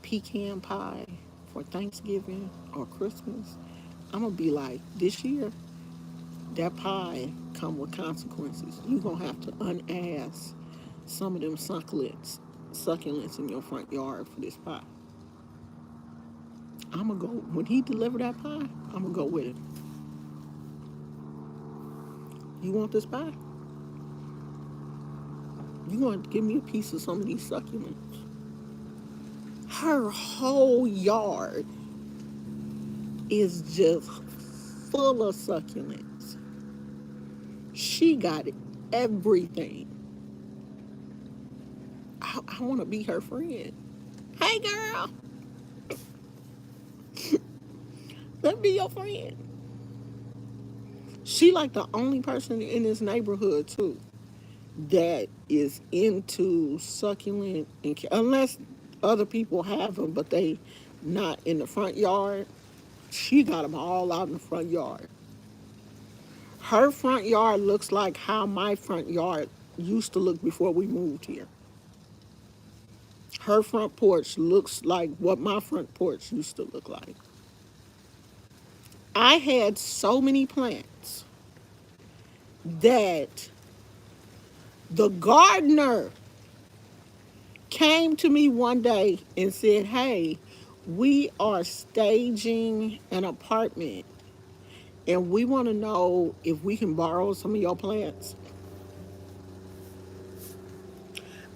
pecan pie for Thanksgiving or Christmas. I'm going to be like, this year, that pie come with consequences. You're going to have to unass some of them succulents in your front yard for this pie. I'm going to go, when he deliver that pie, I'm going to go with it. You want this pie? You're going to give me a piece of some of these succulents. Her whole yard is just full of succulents. She got everything. I want to be her friend. Hey, girl, let me be your friend. She like the only person in this neighborhood too that is into succulent, and unless other people have them, but they not in the front yard. She got them all out in the front yard. Her front yard looks like how my front yard used to look before we moved here. Her front porch looks like what my front porch used to look like. I had so many plants that the gardener came to me one day and said, "Hey, we are staging an apartment and we want to know if we can borrow some of your plants."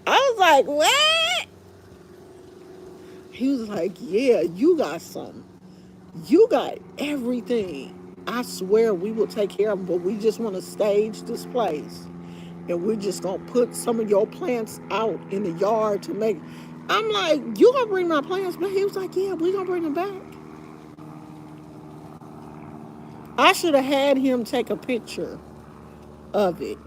I was like, "What?" He was like, "Yeah, you got something. You got everything. I swear we will take care of them, but we just want to stage this place. And we're just going to put some of your plants out in the yard to make." I'm like, "You going to bring my plants back?" He was like, "Yeah, we going to bring them back." I should have had him take a picture of it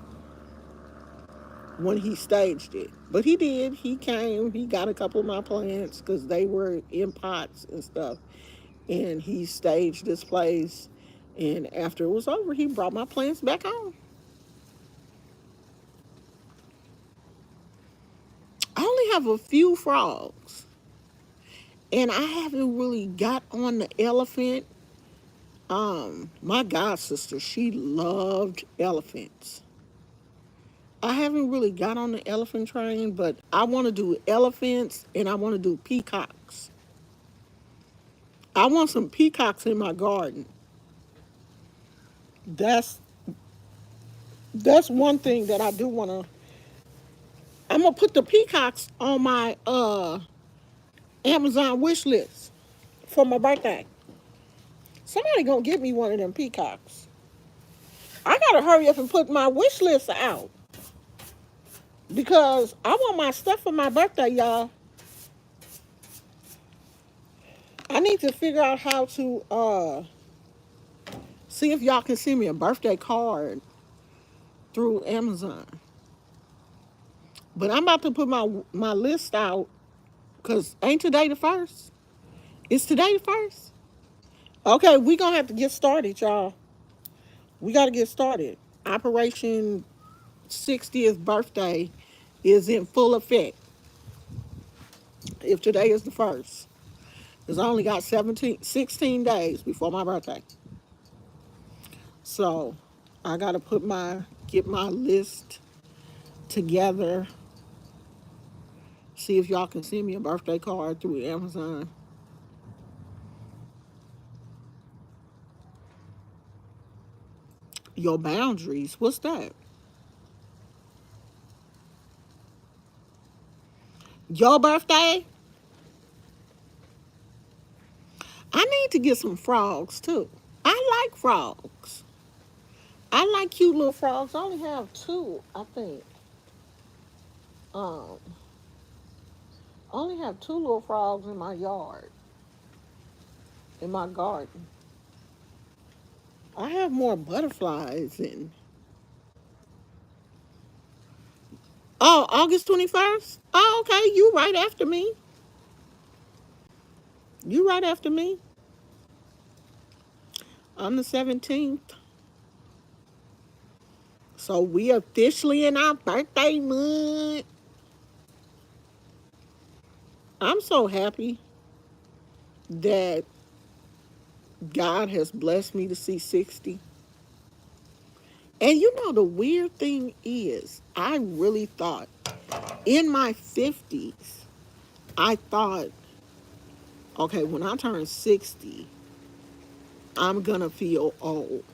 when he staged it. But he did. He came. He got a couple of my plants because they were in pots and stuff. And he staged this place. And after it was over, he brought my plants back home. have a few frogs, and I haven't really got on the elephant. My god sister, she loved elephants. I haven't really got on the elephant train, but I want to do elephants and I want to do peacocks. I want some peacocks in my garden. That's that's one thing that I do want to. I'm gonna put the peacocks on my Amazon wish list for my birthday. Somebody gonna get me one of them peacocks. I gotta hurry up and put my wish list out because I want my stuff for my birthday, y'all. I need to figure out how to see if y'all can send me a birthday card through Amazon. But I'm about to put my list out because ain't today the first? Is today the first? Okay, we gonna have to get started, y'all. We gotta get started. Operation 60th birthday is in full effect. If today is the first, because I only got 16 days before my birthday. So I gotta get my list together. See if y'all can send me a birthday card through Amazon. Your boundaries. What's that? Your birthday? I need to get some frogs too. I like frogs. I like cute little frogs. I only have two, I think. Um, I only have two little frogs in my yard, in my garden. I have more butterflies and oh, August 21st? Oh, okay. You right after me. You right after me. I'm the 17th. So we officially in our birthday month. I'm so happy that God has blessed me to see 60. And you know, the weird thing is, I really thought in my 50s, I thought, okay, when I turn 60, I'm going to feel old.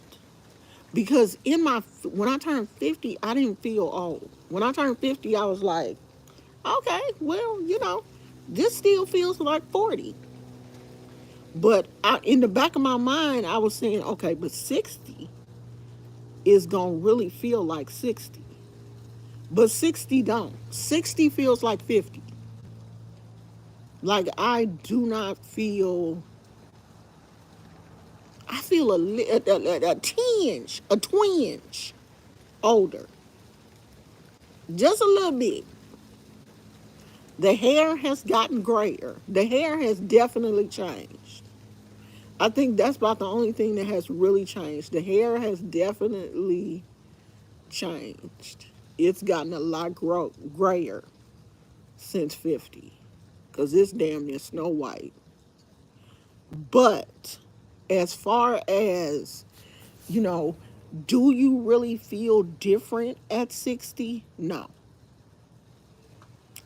Because when I turned 50, I didn't feel old. When I turned 50, I was like, okay, well, this still feels like 40. But in the back of my mind, I was saying, okay, but 60 is going to really feel like 60. But 60 don't. 60 feels like 50. Like I feel a tinge, a twinge older. Just a little bit. The hair has gotten grayer. The hair has definitely changed. I think that's about the only thing that has really changed. The hair has definitely changed. It's gotten a lot grayer since 50 because it's damn near Snow White. But as far as, you know, do you really feel different at 60? No,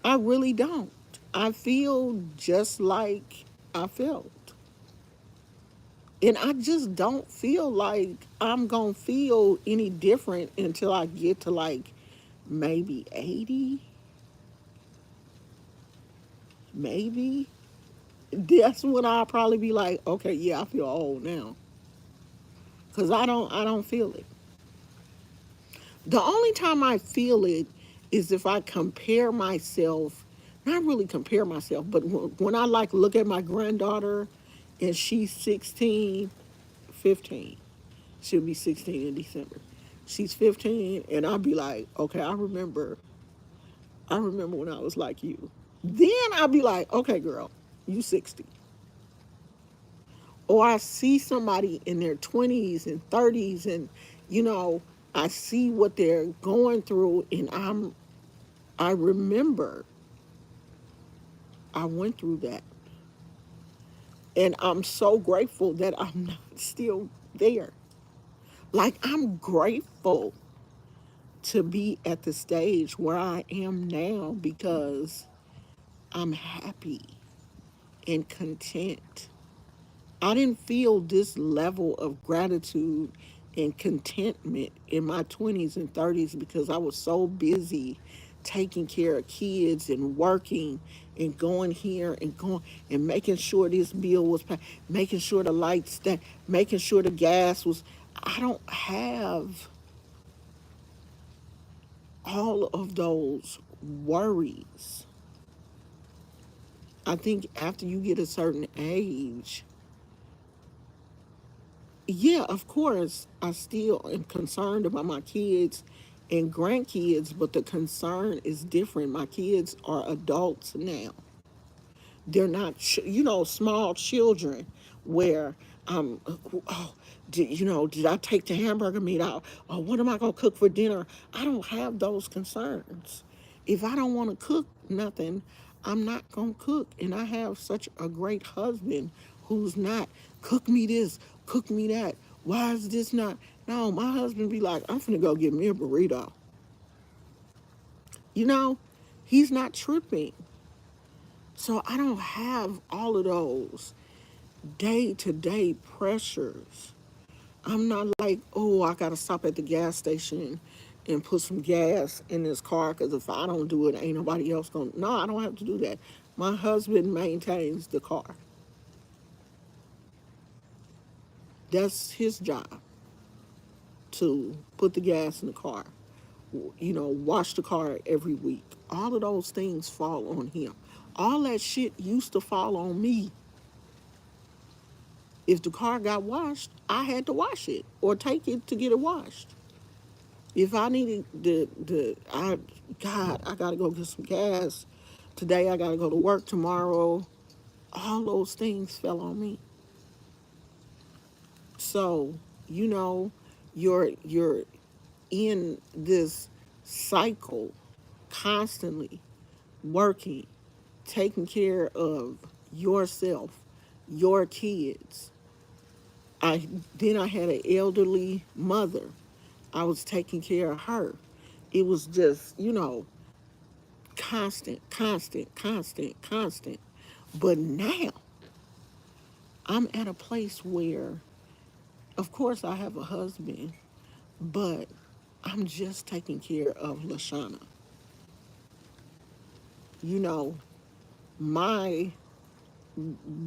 I really don't. I feel just like I felt. And I just don't feel like I'm going to feel any different until I get to like maybe 80. Maybe. That's when I'll probably be like, okay, yeah, I feel old now. Cuz I don't feel it. The only time I feel it is if I compare myself, not really compare myself, but when I like look at my granddaughter and she's 16, 15. She'll be 16 in December. She's 15 and I'll be like, okay, I remember when I was like you. Then I'll be like, okay, girl, you 60. Or I see somebody in their 20s and 30s and, you know, I see what they're going through and I remember I went through that. And I'm so grateful that I'm not still there. Like, I'm grateful to be at the stage where I am now because I'm happy and content. I didn't feel this level of gratitude and contentment in my 20s and 30s because I was so busy taking care of kids and working and going here and going and making sure this bill was paid, making sure the lights that, making sure the gas was. I don't have all of those worries. I think after you get a certain age, yeah, of course, I still am concerned about my kids and grandkids, but the concern is different. My kids are adults now. They're not, small children where, um, oh, did I take the hamburger meat out? Or what am I going to cook for dinner? I don't have those concerns. If I don't want to cook nothing, I'm not going to cook. And I have such a great husband who's not, cook me this, cook me that. Why is this not? No, my husband be like, I'm finna go get me a burrito. You know, he's not tripping. So I don't have all of those day to day pressures. I'm not like, oh, I got to stop at the gas station and put some gas in this car because if I don't do it, ain't nobody else going to. No, I don't have to do that. My husband maintains the car. That's his job to put the gas in the car, wash the car every week. All of those things fall on him. All that shit used to fall on me. If the car got washed, I had to wash it or take it to get it washed. If I needed God, I gotta go get some gas today. I gotta go to work tomorrow. All those things fell on me. So, you know, you're in this cycle constantly working, taking care of yourself, your kids. I had an elderly mother. I was taking care of her. It was just, constant, constant, constant, constant. But now I'm at a place where, of course, I have a husband, but I'm just taking care of Lashana. You know, my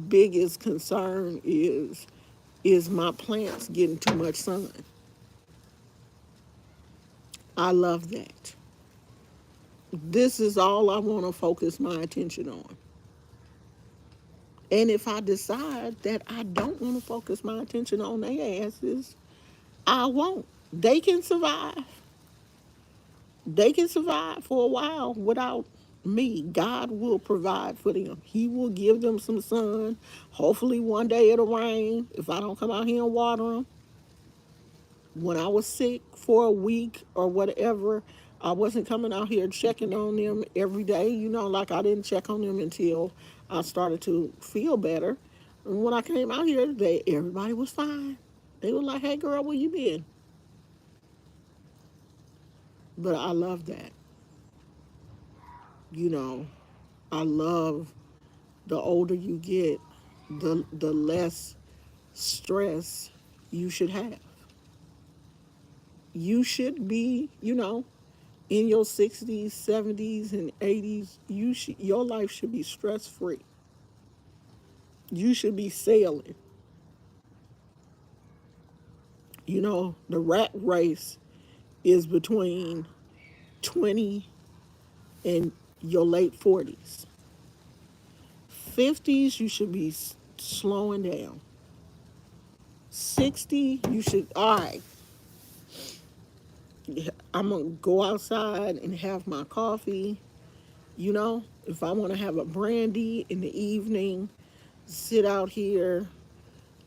biggest concern is my plants getting too much sun. I love that. This is all I want to focus my attention on. And if I decide that I don't want to focus my attention on their asses, I won't. They can survive. They can survive for a while without me. God will provide for them. He will give them some sun. Hopefully one day it'll rain if I don't come out here and water them. When I was sick for a week or whatever, I wasn't coming out here checking on them every day. Like I didn't check on them until I started to feel better. And when I came out here, everybody was fine. They were like, "Hey, girl, where you been?" But I love that. You know, I love the older you get, the less stress you should have. You should be, in your 60s, 70s, and 80s, your life should be stress free. You should be sailing. The rat race is between 20 and your late 40s. 50s, you should be slowing down. 60, you should, all right, I'm going to go outside and have my coffee. If I want to have a brandy in the evening, sit out here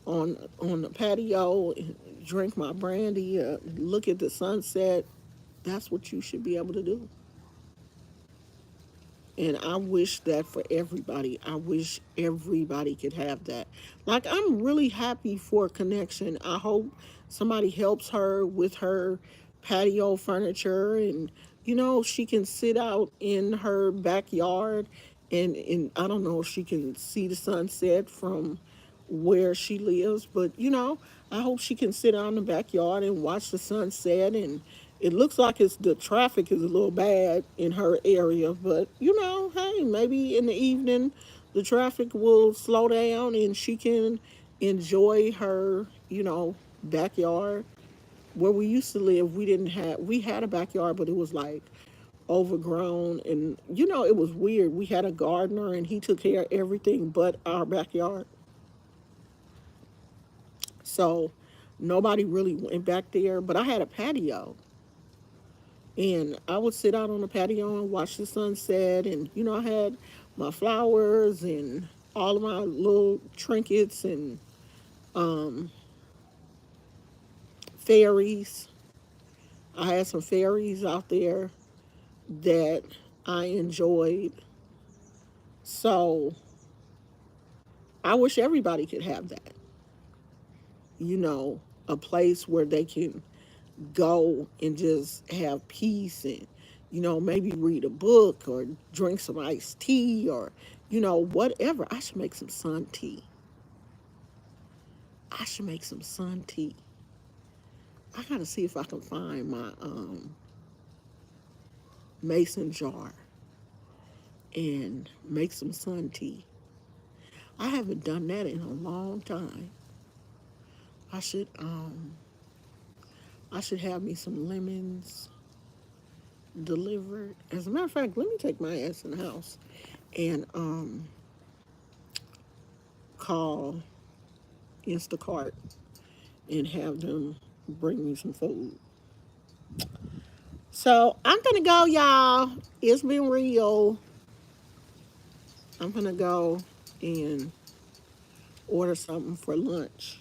on the patio and drink my brandy, look at the sunset. That's what you should be able to do. And I wish that for everybody. I wish everybody could have that. Like, I'm really happy for Connection. I hope somebody helps her with her patio furniture, and, she can sit out in her backyard, and I don't know if she can see the sunset from where she lives, but I hope she can sit out in the backyard and watch the sunset. And it looks like the traffic is a little bad in her area, but hey, maybe in the evening the traffic will slow down and she can enjoy her, backyard. Where we used to live, we had a backyard, but it was like overgrown, and it was weird. We had a gardener and he took care of everything but our backyard. So nobody really went back there, but I had a patio, and I would sit out on the patio and watch the sunset. And I had my flowers and all of my little trinkets and um, fairies. I had some fairies out there that I enjoyed. So I wish everybody could have that. You know, a place where they can go and just have peace, and maybe read a book or drink some iced tea, or whatever. I should make some sun tea. I should make some sun tea. I gotta see if I can find my mason jar and make some sun tea. I haven't done that in a long time. I should um I should have me some lemons delivered. As a matter of fact, let me take my ass in the house and call Instacart and have them bring me some food. So I'm gonna go, y'all. It's been real. I'm gonna go and order something for lunch.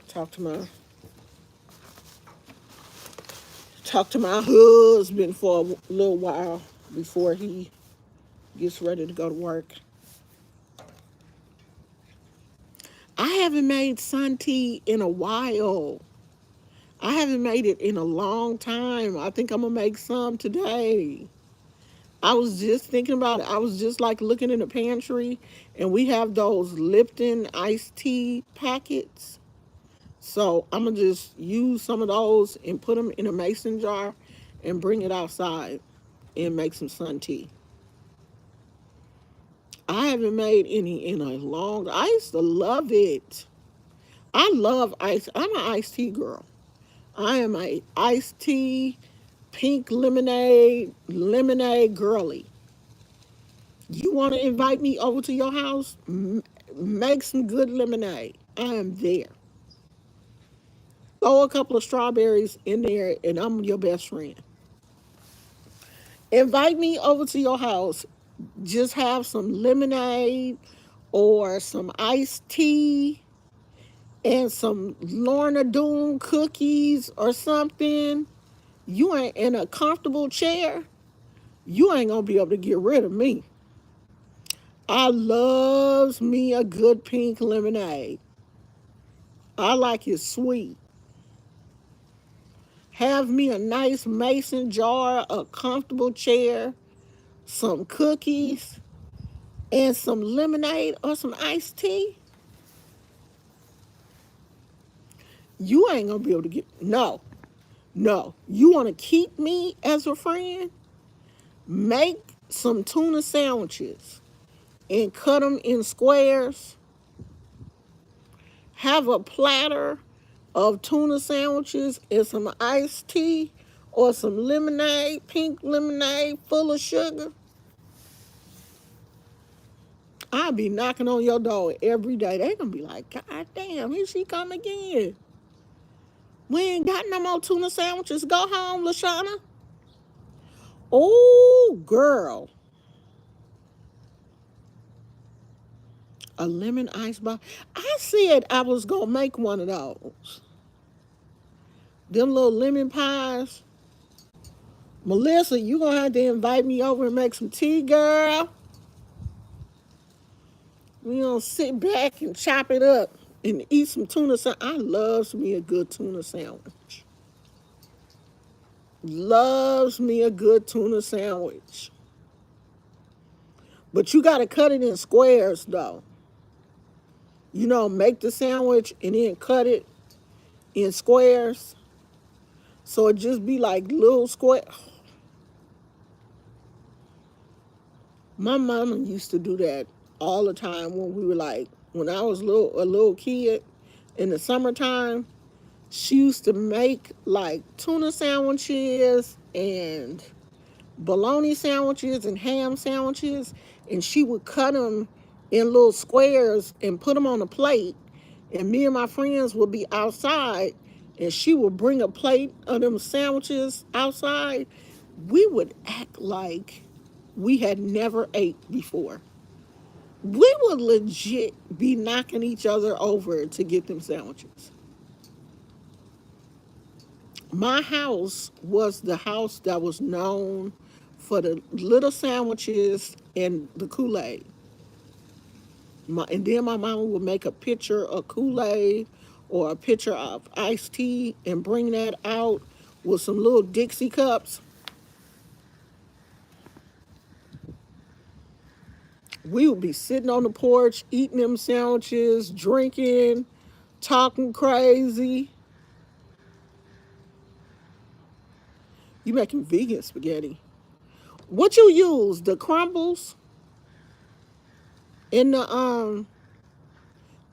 Talk to my talk to my husband for a little while before he gets ready to go to work. I haven't made sun tea in a while. I haven't made it in a long time. I think I'm gonna make some today. I was just thinking about it. I was just like looking in the pantry, and we have those Lipton iced tea packets. So I'm gonna just use some of those and put them in a mason jar and bring it outside and make some sun tea. I haven't made any in a long. I used to love it. I love ice. I'm an iced tea girl. I am a iced tea, pink lemonade girly. You want to invite me over to your house? Make some good lemonade. I am there. Throw a couple of strawberries in there, and I'm your best friend. Invite me over to your house. Just have some lemonade or some iced tea and some Lorna Doone cookies or something. You ain't in a comfortable chair. You ain't gonna be able to get rid of me. I loves me a good pink lemonade. I like it sweet. Have me a nice mason jar, a comfortable chair, some cookies, and some lemonade or some iced tea. You ain't gonna be able to get no, no. You want to keep me as a friend? Make some tuna sandwiches and cut them in squares. Have a platter of tuna sandwiches and some iced tea or some lemonade, pink lemonade full of sugar. I'll be knocking on your door every day. They gonna be like, God damn, here she come again. We ain't got no more tuna sandwiches. Go home, Lashana. Oh, girl. A lemon ice bar. I said I was gonna make one of those. Them little lemon pies. Melissa, you gonna have to invite me over and make some tea, girl. We gonna sit back and chop it up and eat some tuna sandwich. I loves me a good tuna sandwich. Loves me a good tuna sandwich. But you gotta cut it in squares though. Make the sandwich and then cut it in squares. So it just be like little square. My mama used to do that all the time when I was a little kid in the summertime. She used to make like tuna sandwiches and bologna sandwiches and ham sandwiches, and she would cut them in little squares and put them on a plate. And me and my friends would be outside, and she would bring a plate of them sandwiches outside. We would act like we had never ate before. We would legit be knocking each other over to get them sandwiches. My house was the house that was known for the little sandwiches and the Kool-Aid. And then my mama would make a pitcher of Kool-Aid or a pitcher of iced tea and bring that out with some little Dixie cups. We would be sitting on the porch, eating them sandwiches, drinking, talking crazy. You making vegan spaghetti. What you use? The crumbles? In the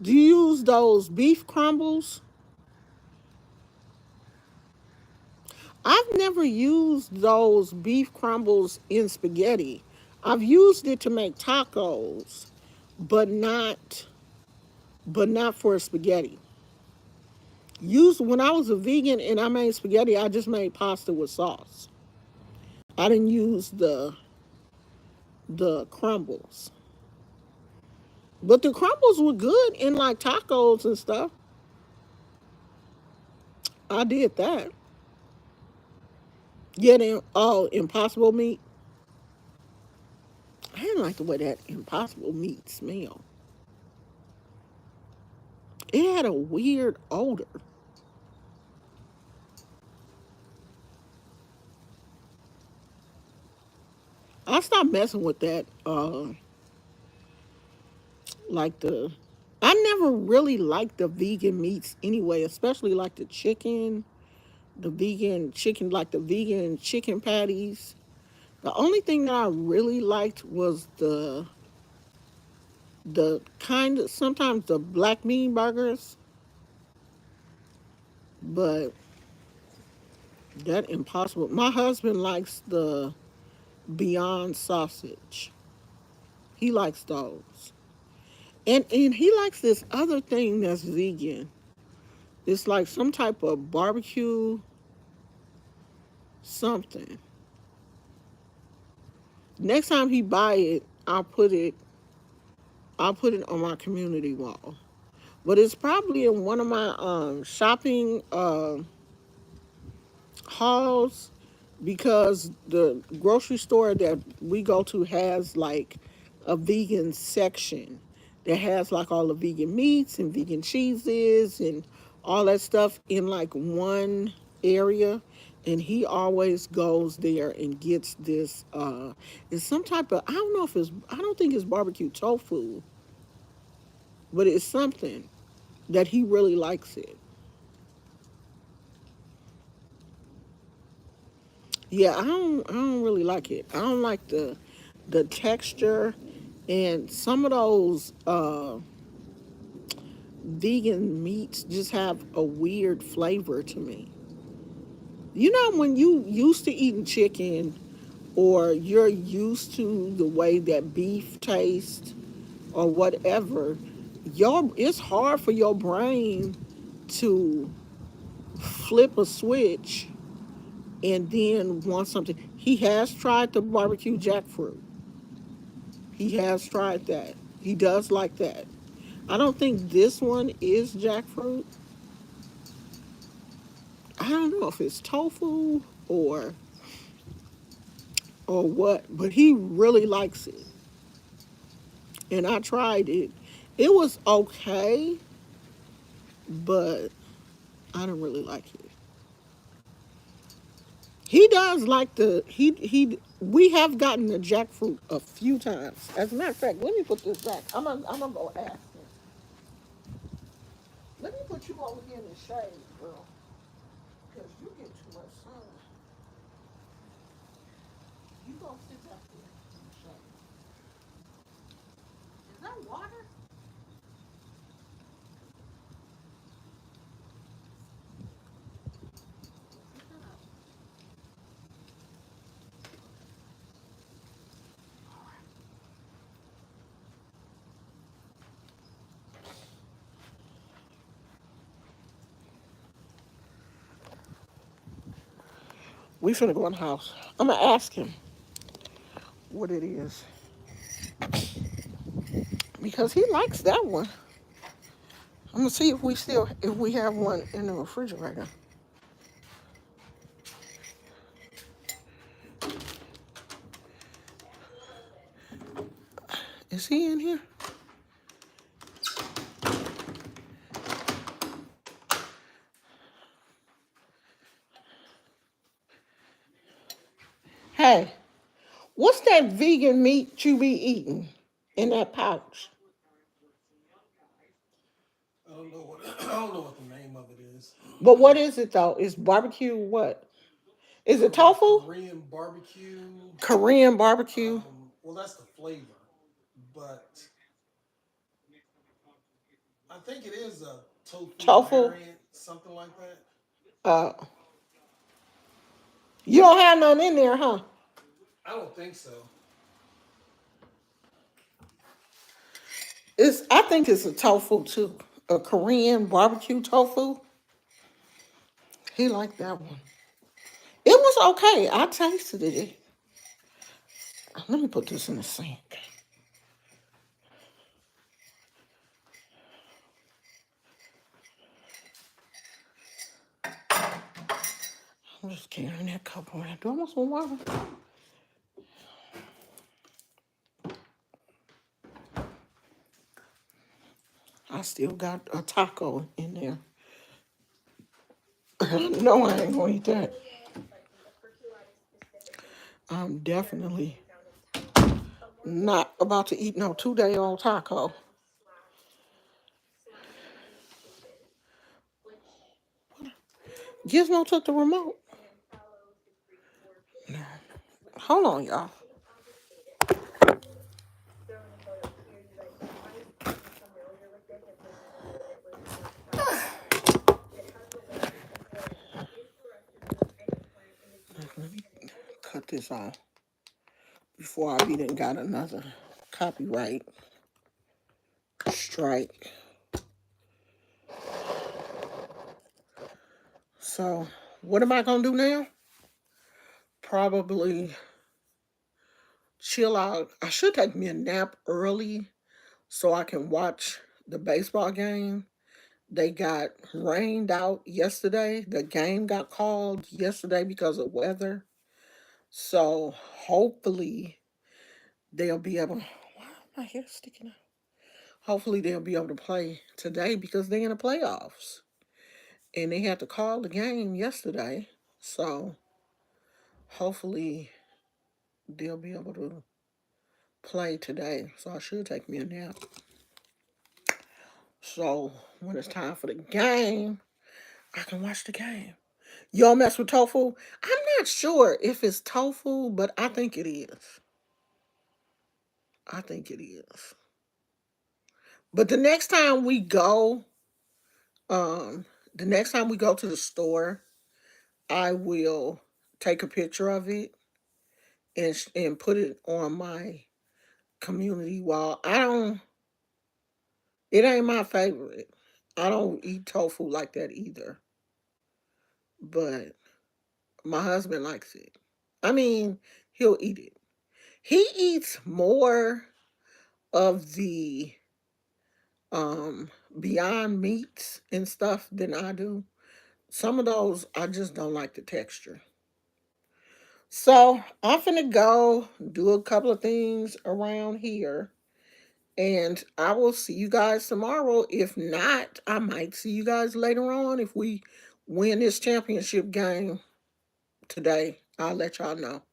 do you use those beef crumbles? I've never used those beef crumbles in spaghetti. I've used it to make tacos, but not for spaghetti. Used when I was a vegan and I made spaghetti, I just made pasta with sauce. I didn't use the crumbles. But the crumbles were good in like tacos and stuff. I did that. Yeah, Impossible meat. I didn't like the way that Impossible meat smelled. It had a weird odor. I stopped messing with that. Like the, I never really liked the vegan meats anyway, especially like the vegan chicken, like the vegan chicken patties. The only thing that I really liked was the kind of sometimes the black bean burgers, but that Impossible. My husband likes the Beyond sausage. He likes those. And he likes this other thing that's vegan. It's like some type of barbecue something. Next time he buy it, I'll put it on my community wall. But it's probably in one of my shopping hauls because the grocery store that we go to has like a vegan section that has like all the vegan meats and vegan cheeses and all that stuff in like one area. And he always goes there and gets this it's some type of, I don't think it's barbecue tofu, but it's something that he really likes it. Yeah, I don't really like it. I don't like the texture, and some of those vegan meats just have a weird flavor to me. When you used to eating chicken or you're used to the way that beef tastes or whatever, it's hard for your brain to flip a switch and then want something. He has tried the barbecue jackfruit. He has tried that. He does like that. I don't think this one is jackfruit. I don't know if it's tofu or or what, but he really likes it. And I tried it. It was okay, but I don't really like it. He does like the. We have gotten the jackfruit a few times. As a matter of fact, let me put this back. I'm gonna go ask him. Let me put you over here in the shade, girl, because you get too much sun. You gonna sit back here in the shade. Is that water? We finna go in the house. I'm gonna ask him what it is because he likes that one. I'm gonna see if we have one in the refrigerator. Is he in here? Hey, what's that vegan meat you be eating in that pouch? I don't know what the name of it is. But what is it though? Is barbecue what? Is it tofu? Korean barbecue. Korean barbecue? Well, that's the flavor, but I think it is a tofu Tofu? variant, something like that. Uh, you don't have none in there, huh? I don't think so. I think it's a tofu too. A Korean barbecue tofu. He liked that one. It was okay. I tasted it. Let me put this in the sink. I'm just carrying that cup around. Do I want some water? I still got a taco in there. No, I ain't gonna eat that. I'm definitely not about to eat no 2 day old taco. Gizmo took the remote. Hold on, y'all. Let me cut this off before I even got another copyright strike. So, what am I gonna do now? Probably chill out. I should take me a nap early so I can watch the baseball game. They got rained out yesterday. The game got called yesterday because of weather. So hopefully they'll be able. Why is my hair sticking out? Hopefully they'll be able to play today because they're in the playoffs. And they had to call the game yesterday. So hopefully they'll be able to play today. So I should take me a nap. So when it's time for the game, I can watch the game. Y'all mess with tofu? I'm not sure if it's tofu, but I think it is. I think it is. But um, the next time we go to the store, I will take a picture of it and put it on my community wall. It ain't my favorite. I don't eat tofu like that either. But my husband likes it. I mean, he'll eat it. He eats more of the Beyond Meats and stuff than I do. Some of those I just don't like the texture. So I'm finna go do a couple of things around here. And I will see you guys tomorrow. If not, I might see you guys later on if we win this championship game today. I'll let y'all know.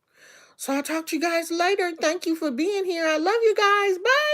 So I'll talk to you guys later. Thank you for being here. I love you guys. Bye.